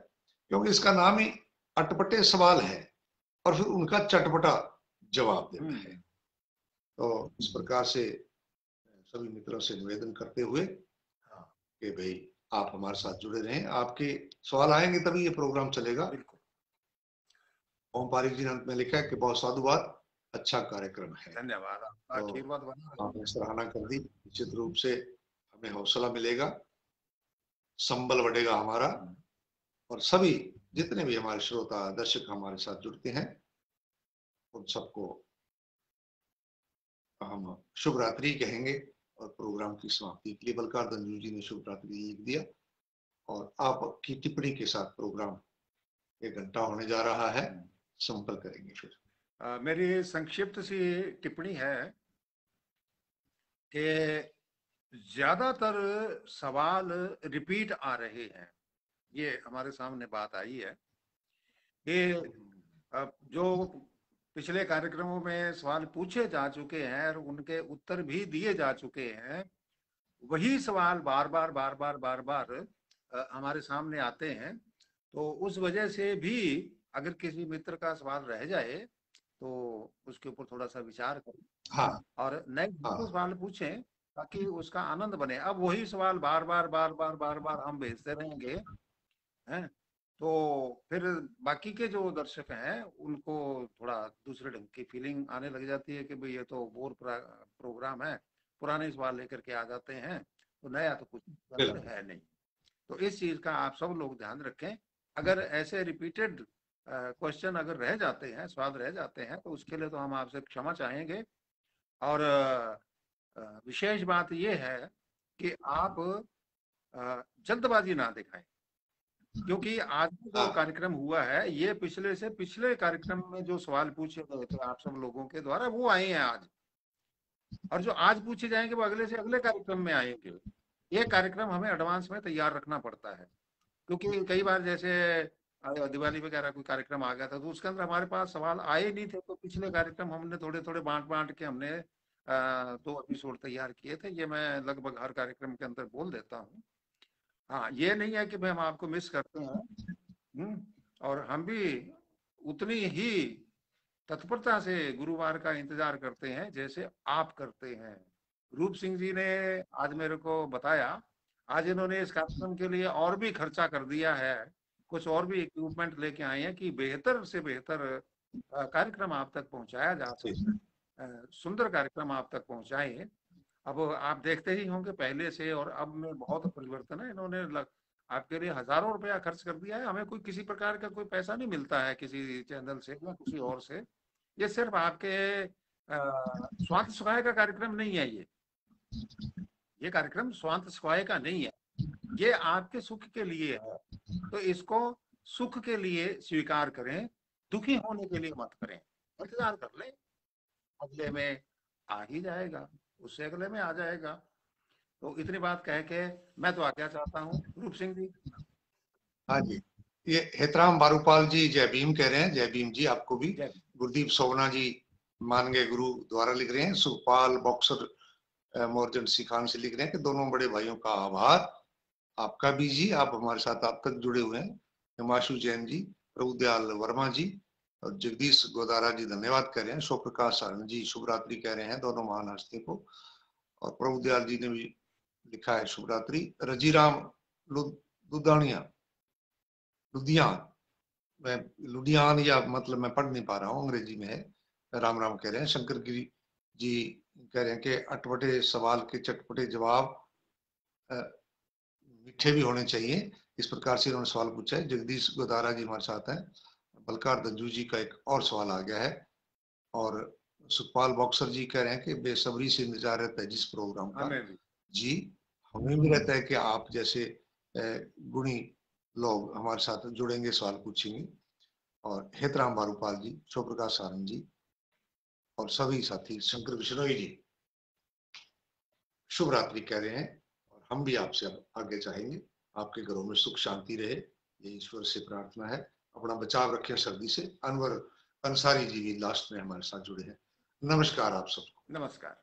क्योंकि इसका नाम ही अटपटे सवाल है और फिर उनका चटपटा जवाब देना है। तो इस प्रकार से सभी मित्रों से निवेदन करते हुए कि भाई आप हमारे साथ जुड़े रहें, आपके सवाल आएंगे तभी ये प्रोग्राम चलेगा। बिल्कुल। ओम पारिक जी ने अंत में लिखा है कि बहुत साधुवाद, अच्छा कार्यक्रम है। धन्यवाद, आपका तो आशीर्वाद बना आपने सराहना कर दी, निश्चित रूप से हमें हौसला मिलेगा, संबल बढ़ेगा हमारा, और सभी जितने भी हमारे श्रोता दर्शक हमारे साथ जुड़ते हैं उन सबको हम शुभ रात्रि कहेंगे। और प्रोग्राम की समाप्ति के लिए बलकार दंजू जी ने शुभ रात्रि लिख दिया, और आपकी टिप्पणी के साथ प्रोग्राम 1 घंटा होने जा रहा है, संपर्क करेंगे फिर। मेरी संक्षिप्त सी टिप्पणी है कि ज्यादातर सवाल रिपीट आ रहे हैं। ये हमारे सामने बात आई है कि जो पिछले कार्यक्रमों में सवाल पूछे जा चुके हैं और उनके उत्तर भी दिए जा चुके हैं, वही सवाल बार बार बार बार बार बार हमारे सामने आते हैं। तो उस वजह से भी अगर किसी मित्र का सवाल रह जाए तो उसके ऊपर थोड़ा सा विचार करें, हाँ और नए हाँ सवाल पूछें ताकि उसका आनंद बने। अब वही सवाल बार बार बार बार बार बार हम भेजते रहेंगे, हैं, तो फिर बाकी के जो दर्शक हैं उनको थोड़ा दूसरे ढंग की फीलिंग आने लग जाती है कि भाई ये तो बोर प्रोग्राम है, पुराने सवाल लेकर के आ जाते हैं, तो नया तो कुछ अंदर बिल्कुल। है नहीं। तो इस चीज का आप सब लोग ध्यान रखें। अगर ऐसे रिपीटेड क्वेश्चन अगर रह जाते हैं, सवाल रह जाते हैं, तो उसके लिए तो हम आपसे क्षमा चाहेंगे। और विशेष बात यह है कि आप जल्दबाजी ना दिखाएं, क्योंकि आज जो हाँ कार्यक्रम हुआ है ये पिछले से पिछले कार्यक्रम में जो सवाल पूछे गए थे आप सब लोगों के द्वारा वो आए हैं आज, और जो आज पूछे जाएंगे वो अगले से अगले कार्यक्रम में आएंगे। ये कार्यक्रम हमें एडवांस में तैयार रखना पड़ता है, क्योंकि कई बार जैसे दिवाली वगैरह कोई कार्यक्रम आ गया था तो उसके अंदर हमारे पास सवाल आए नहीं थे, तो पिछले कार्यक्रम हमने थोड़े थोड़े बांट बांट के हमने 2 एपिसोड तैयार किए थे। ये मैं लगभग हर कार्यक्रम के अंदर बोल देता हूँ। हाँ, ये नहीं है कि भाई हम आपको मिस करते हैं, और हम भी उतनी ही तत्परता से गुरुवार का इंतजार करते हैं जैसे आप करते हैं। रूप सिंह जी ने आज मेरे को बताया, आज इन्होंने इस कार्यक्रम के लिए और भी खर्चा कर दिया है, कुछ और भी इक्विपमेंट लेके आए हैं कि बेहतर से बेहतर कार्यक्रम आप तक पहुंचाया जा सके, सुंदर कार्यक्रम आप तक पहुंचाए। अब आप देखते ही होंगे पहले से और अब में बहुत परिवर्तन है। इन्होंने आपके लिए हजारों रुपया खर्च कर दिया है। हमें कोई किसी प्रकार का कोई पैसा नहीं मिलता है किसी चैनल से या किसी और से। ये सिर्फ आपके स्वांत सुखाय का कार्यक्रम नहीं है। ये कार्यक्रम स्वांत सुखाय का नहीं है, ये आपके सुख के लिए है। तो इसको सुख के लिए स्वीकार करें, दुखी होने के लिए मत करें। इंतजार कर लें, अगले में आ ही जाएगा, उससे अगले में आ जाएगा। तो इतनी बात कह के मैं तो आज्ञा चाहता हूँ रूप सिंह जी। हाँ जी, ये हेतराम बारूपाल जी जय भीम कह रहे हैं। जय भीम जी आपको भी। जय गुरदीप सोवना जी मान गए गुरु द्वारा लिख रहे हैं। सुखपाल बॉक्सर मोर्जन सिखान से लिख रहे हैं कि दोनों बड़े भाइयों का आभार। आपका भी जी, आप हमारे साथ आप तक जुड़े हुए हैं। हिमाशु जैन जी, प्रभुदयाल वर्मा जी और जगदीश गोदारा जी धन्यवाद कह रहे हैं। शो प्रकाश सारण जी शुभ रात्रि कह रहे हैं दोनों महान हस्तियों को। और प्रभुदयाल जी ने भी लिखा है शुभ रात्रि। रजीराम लुधानिया लुधियान, मैं लुधियान या मतलब मैं पढ़ नहीं पा रहा हूँ, अंग्रेजी में है। राम राम कह रहे हैं। शंकर गिरी जी कह रहे हैं कि अटपटे सवाल के चटपटे जवाब मीठे भी होने चाहिए, इस प्रकार से उन्होंने सवाल पूछा है। जगदीश गोदारा जी हमारे साथ हैं। बलकार दंजू जी का एक और सवाल आ गया है। और सुखपाल बॉक्सर जी कह रहे हैं कि बेसब्री से इंतजार रहता है जिस प्रोग्राम का। हमें भी जी, हमें भी रहता है कि आप जैसे गुणी लोग हमारे साथ जुड़ेंगे, सवाल पूछेंगे। और हेतराम बारूपाल जी, शिवप्रकाश सारंग जी और सभी साथी शंकर बिश्नोई जी शुभ रात्रि कह रहे हैं। और हम भी आपसे अब आगे चाहेंगे आपके घरों में सुख शांति रहे, ये ईश्वर से प्रार्थना है। अपना बचाव रखें सर्दी से। अनवर अंसारी जी भी लास्ट में हमारे साथ जुड़े हैं। नमस्कार आप सबको। नमस्कार।